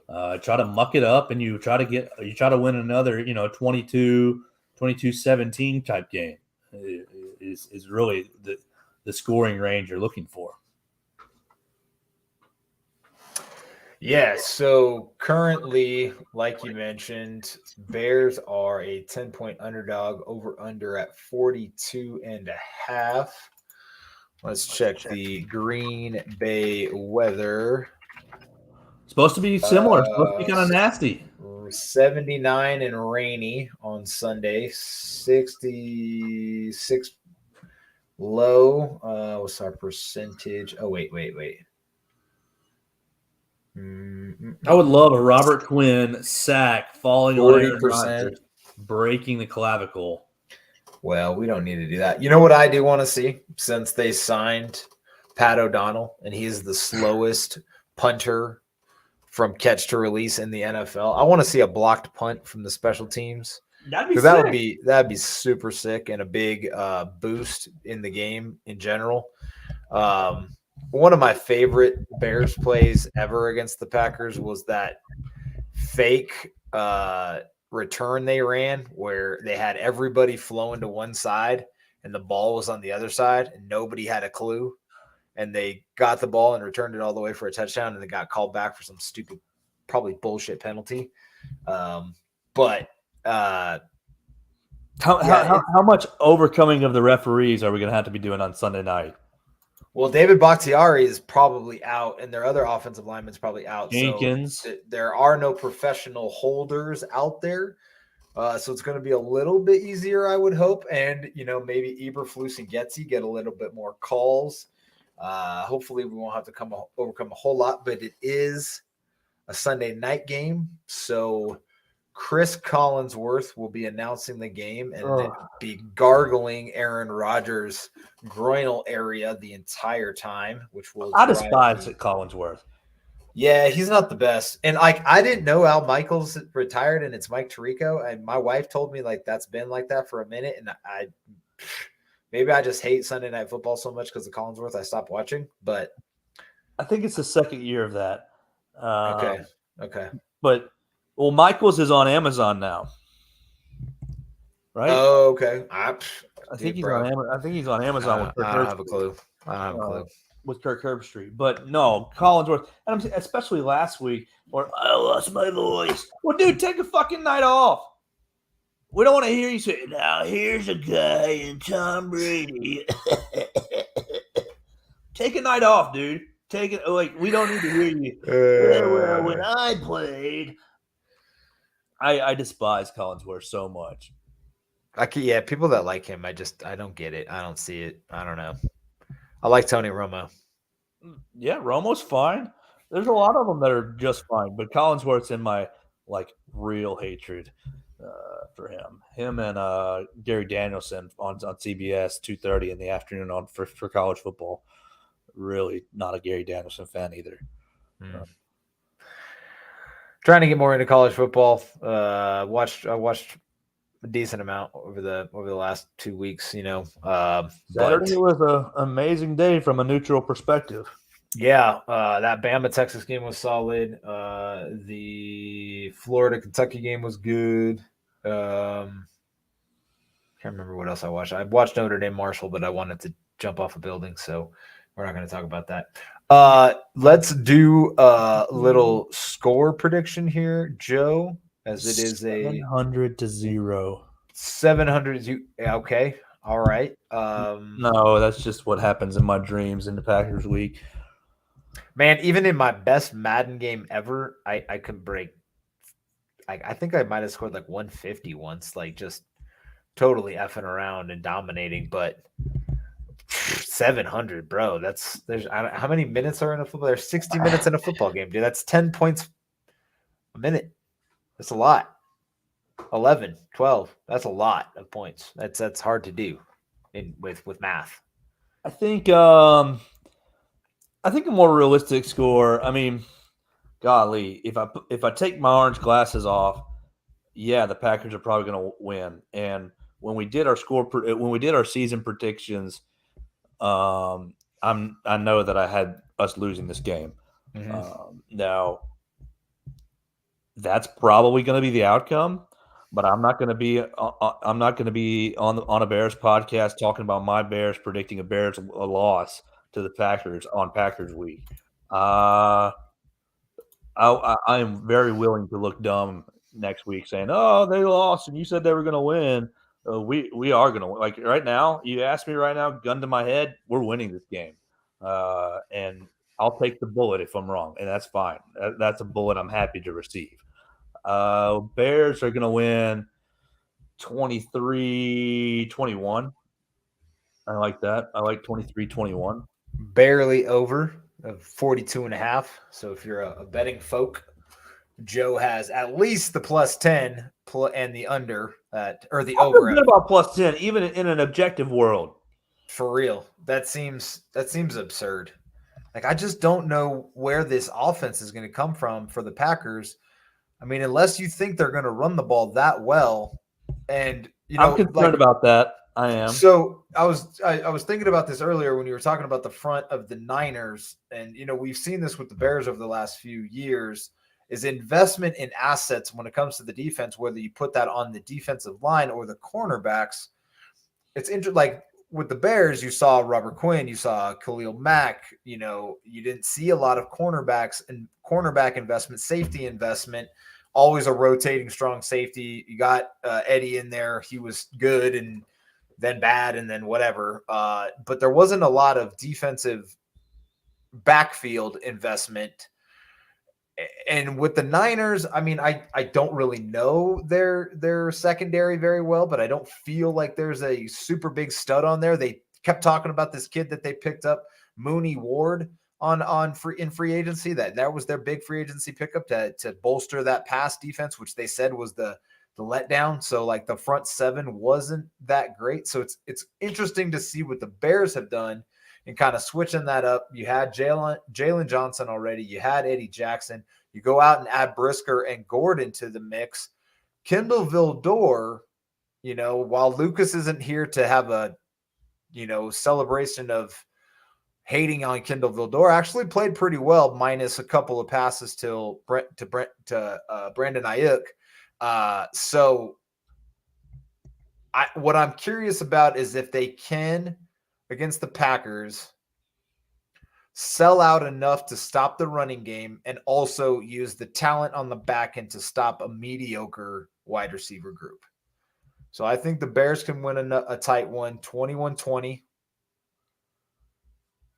try to muck it up, and you try to win another 22-17 type game is really the scoring range you're looking for. Yeah, so currently, like you mentioned, Bears are a 10-point underdog, over under at 42.5. Let's check the Green Bay weather. Supposed to be similar. Supposed to be kind of nasty. 79 and rainy on Sunday. 66 low. What's our percentage? Oh, wait. I would love a Robert Quinn sack falling on Aaron 40%, Rodgers, breaking the clavicle. Well, we don't need to do that. You know what I do want to see? Since they signed Pat O'Donnell, and he's the slowest punter from catch to release in the NFL, I want to see a blocked punt from the special teams. That'd be super sick and a big boost in the game in general. One of my favorite Bears plays ever against the Packers was that fake return they ran where they had everybody flowing to one side and the ball was on the other side and nobody had a clue. And they got the ball and returned it all the way for a touchdown, and they got called back for some stupid, probably bullshit penalty. How much overcoming of the referees are we going to have to be doing on Sunday night? Well, David Bakhtiari is probably out, and their other offensive lineman's probably out. Jenkins. So there are no professional holders out there. So it's going to be a little bit easier, I would hope. And, maybe Eberflus and Getsy get a little bit more calls. Hopefully we won't have to overcome a whole lot, but it is a Sunday night game. So Chris Collinsworth will be announcing the game and be gargling Aaron Rodgers' groinal area the entire time, which will. I despise Collinsworth. Yeah, he's not the best. And I didn't know Al Michaels retired and it's Mike Tirico. And my wife told me that's been like that for a minute. And maybe I just hate Sunday Night Football so much because of Collinsworth I stopped watching. But I think it's the second year of that. Okay. But Michaels is on Amazon now, right? Oh, okay. I think he's on Amazon with Kirk I don't have a clue. With Kirk Herbstreit. But no, Collinsworth, and especially last week, where I lost my voice. Well, dude, take a fucking night off. We don't want to hear you say, now here's a guy in Tom Brady. Take a night off, dude. Take it. We don't need to hear you. Well, when I played, I despise Collinsworth so much. People that like him, I don't get it. I don't see it. I don't know. I like Tony Romo. Yeah, Romo's fine. There's a lot of them that are just fine, but Collinsworth's in my real hatred for him. Him and Gary Danielson on CBS 2:30 in the afternoon for college football. Really not a Gary Danielson fan either. Trying to get more into college football. I watched a decent amount over the last 2 weeks. But Saturday was an amazing day from a neutral perspective. yeah, that Bama Texas game was solid. The Florida Kentucky game was good. Can't remember what else I watched. I watched Notre Dame Marshall, but I wanted to jump off a building, so we're not going to talk about that. Let's do a little score prediction here, Joe, as it is a 700-0. 700. Okay, all right. No, that's just what happens in my dreams in the Packers week. Man, even in my best Madden game ever, I could break. I think I might have scored like 150 once, like just totally effing around and dominating, but 700, bro. How many minutes are in a football? There's 60 minutes in a football game, dude. That's 10 points a minute. That's a lot. 11, 12. That's a lot of points. That's hard to do with math. I think a more realistic score. I mean, golly, if I take my orange glasses off, yeah, the Packers are probably going to win. And when we did our season predictions, I know that I had us losing this game. Mm-hmm. Now, that's probably going to be the outcome, but I'm not going to be on a Bears podcast talking about my Bears predicting a Bears loss to the Packers on Packers week. I am very willing to look dumb next week saying, "Oh, they lost, and you said they were going to win." We are going to win. Like right now, you ask me right now, gun to my head, we're winning this game, and I'll take the bullet if I'm wrong, and that's fine. That's a bullet I'm happy to receive. Bears are going to win 23-21. I like that. I like 23-21. Barely over of 42.5. So if you're a betting folk, Joe has at least the plus 10 and the under or the over. Good about plus 10, even in an objective world. For real, that seems absurd. Like I just don't know where this offense is going to come from for the Packers. I mean, unless you think they're going to run the ball that well, and I'm concerned about that. I am. So I was thinking about this earlier when you were talking about the front of the Niners, and we've seen this with the Bears over the last few years. Is investment in assets when it comes to the defense, whether you put that on the defensive line or the cornerbacks. It's interesting. Like with the Bears, you saw Robert Quinn, you saw Khalil Mack. You didn't see a lot of cornerbacks and cornerback investment, safety investment. Always a rotating strong safety. You got Eddie in there. He was good and then bad and then whatever. But there wasn't a lot of defensive backfield investment. And with the Niners, I mean, I don't really know their secondary very well, but I don't feel like there's a super big stud on there. They kept talking about this kid that they picked up, Mooney Ward, in free agency. That was their big free agency pickup to bolster that pass defense, which they said was the letdown. So like the front seven wasn't that great. So it's interesting to see what the Bears have done and kind of switching that up. You had Jalen Johnson already. You had Eddie Jackson. You go out and add Brisker and Gordon to the mix. Kendall Vildor, while Lucas isn't here to have a, celebration of hating on Kendall Vildor, actually played pretty well, minus a couple of passes to Brandon Ayuk. So what I'm curious about is if they can, against the Packers, sell out enough to stop the running game and also use the talent on the back end to stop a mediocre wide receiver group. So I think the Bears can win a tight one, 21-20.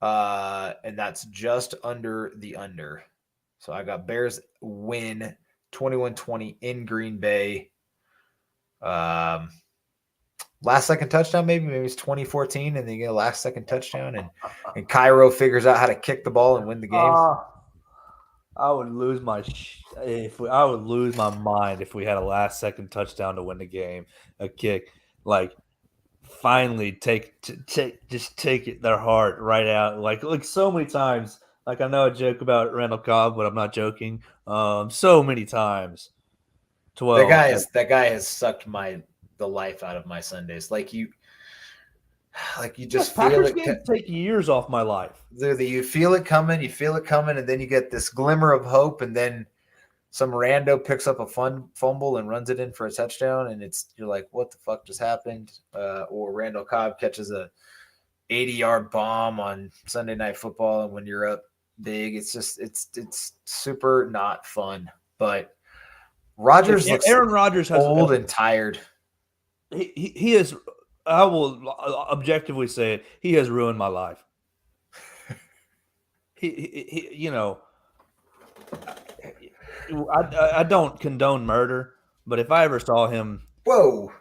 And that's just under the under. So I got Bears win 21-20 in Green Bay. Last second touchdown, maybe it's 2014, and they get a last second touchdown, and Cairo figures out how to kick the ball and win the game. I would lose my mind if we had a last second touchdown to win the game, a kick. Like finally take it their heart right out. Like so many times Like I know a joke about Randall Cobb, but I'm not joking. So many times. 12. That guy has sucked the life out of my Sundays. Like you just feel Packers it. games take years off my life. Literally, you feel it coming, and then you get this glimmer of hope, and then some rando picks up a fumble and runs it in for a touchdown, and you're like, what the fuck just happened? Or Randall Cobb catches a 80-yard bomb on Sunday Night Football, and when you're up big, it's super not fun. But Rodgers looks Aaron Rodgers has old and tired. He is. I will objectively say it. He has ruined my life. He you know, I don't condone murder, but if I ever saw him, whoa,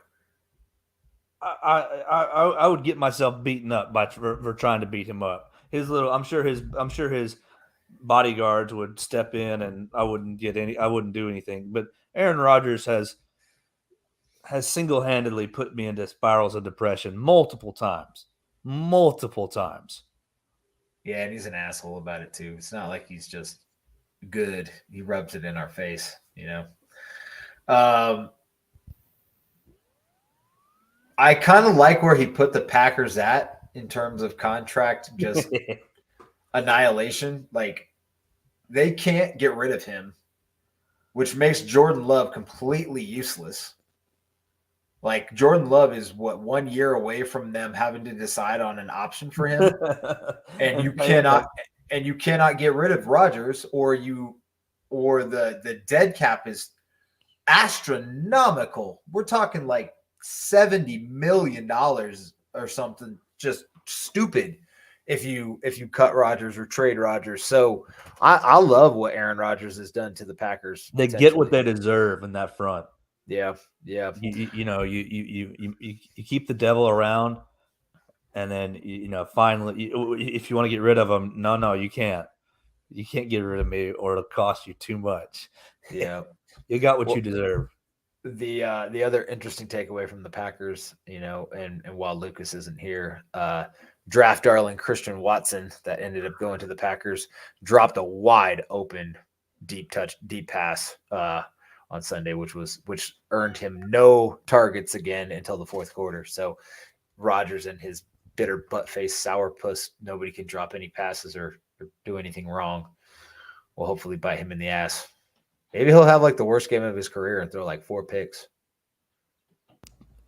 I would get myself beaten up for trying to beat him up. I'm sure his bodyguards would step in, and I wouldn't do anything. But Aaron Rodgers has single-handedly put me into spirals of depression multiple times. Yeah, and he's an asshole about it too. It's not like he's just good. He rubs it in our face, you know. I kind of like where he put the Packers at in terms of contract, just annihilation. Like, they can't get rid of him, which makes Jordan Love completely useless. Like, Jordan Love is 1 year away from them having to decide on an option for him, and you cannot get rid of Rodgers, or the dead cap is astronomical. We're talking like $70 million or something, just stupid. If you cut Rodgers or trade Rodgers. So I love what Aaron Rodgers has done to the Packers. They get what they deserve in that front. Yeah. You keep the devil around, and then finally, if you want to get rid of him, no, you can't. You can't get rid of me, or it'll cost you too much. Yeah, you got what you deserve. The other interesting takeaway from the Packers, and while Lucas isn't here, draft darling Christian Watson that ended up going to the Packers dropped a wide open deep pass on Sunday, which earned him no targets again until the fourth quarter. So Rodgers and his bitter butt-faced sourpuss, nobody can drop any passes or do anything wrong, will hopefully bite him in the ass. Maybe he'll have like the worst game of his career and throw like 4 picks.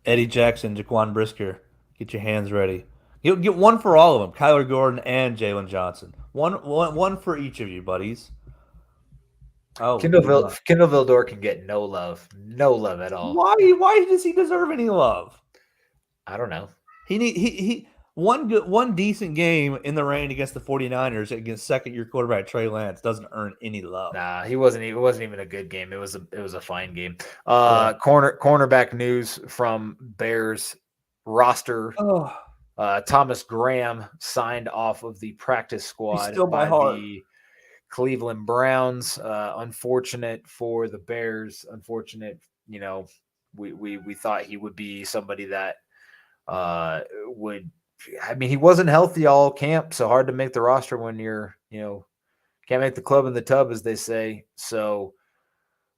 Eddie Jackson, Jaquan Brisker, get your hands ready. You'll get one for all of them, Kyler Gordon and Jalen Johnson. One for each of you, buddies. Oh, Kendall Vildor can get no love at all. Why does he deserve any love? I don't know. He one decent game in the rain against the 49ers against second-year quarterback Trey Lance doesn't earn any love. Nah, it wasn't even a good game. It was a fine game. Cornerback news from Bears roster. Thomas Graham signed off of the practice squad by the Cleveland Browns. Unfortunate for the Bears. Unfortunate, we thought he would be somebody that would. I mean, he wasn't healthy all camp, so hard to make the roster when you're, can't make the club in the tub, as they say. So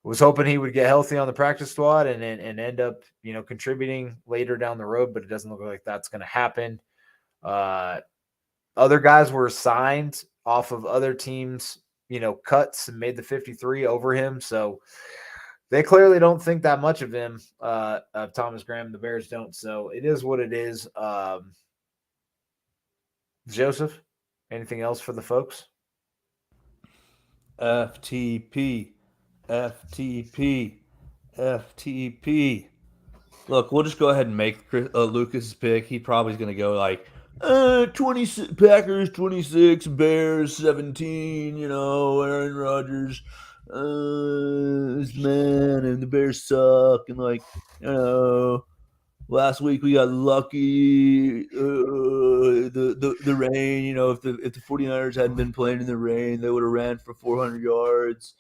was hoping he would get healthy on the practice squad and end up, contributing later down the road, but it doesn't look like that's going to happen. Other guys were signed off of other teams, cuts and made the 53 over him. So they clearly don't think that much of him, of Thomas Graham. The Bears don't. So it is what it is. Joseph, anything else for the folks? FTP. Look, we'll just go ahead and make Lucas's pick. He probably is going to go like 26 Packers, 26 Bears, 17. Aaron Rodgers, this man, and the Bears suck, and last week we got lucky. The rain, if the 49ers hadn't been playing in the rain, they would have ran for 400 yards.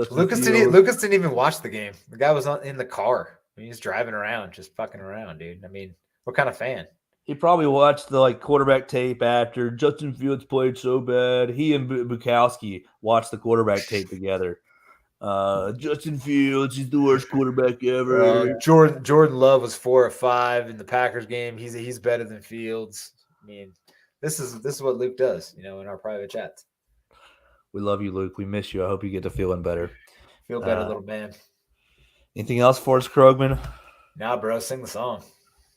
Lucas didn't even watch the game. The guy was in the car. I mean, he's driving around, just fucking around, dude. I mean, what kind of fan? He probably watched the quarterback tape after Justin Fields played so bad. He and Bukowski watched the quarterback tape together. Justin Fields, he's the worst quarterback ever. Jordan Love was 4 or 5 in the Packers game. He's better than Fields. I mean, this is what Luke does, in our private chats. We love you, Luke. We miss you. I hope you get to feeling better. Feel better, little man. Anything else for us, Krogman? Nah, bro, sing the song.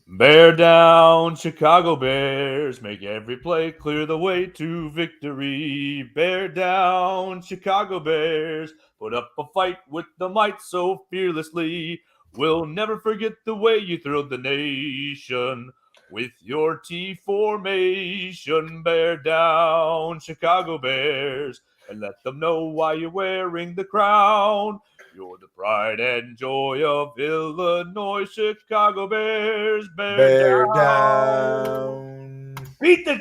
Bear down, Chicago Bears. Make every play clear the way to victory. Bear down, Chicago Bears. Put up a fight with the might so fearlessly. We'll never forget the way you thrilled the nation. With your T formation, bear down, Chicago Bears. And let them know why you're wearing the crown. You're the pride and joy of Illinois, Chicago Bears. Bear down. down. Beat the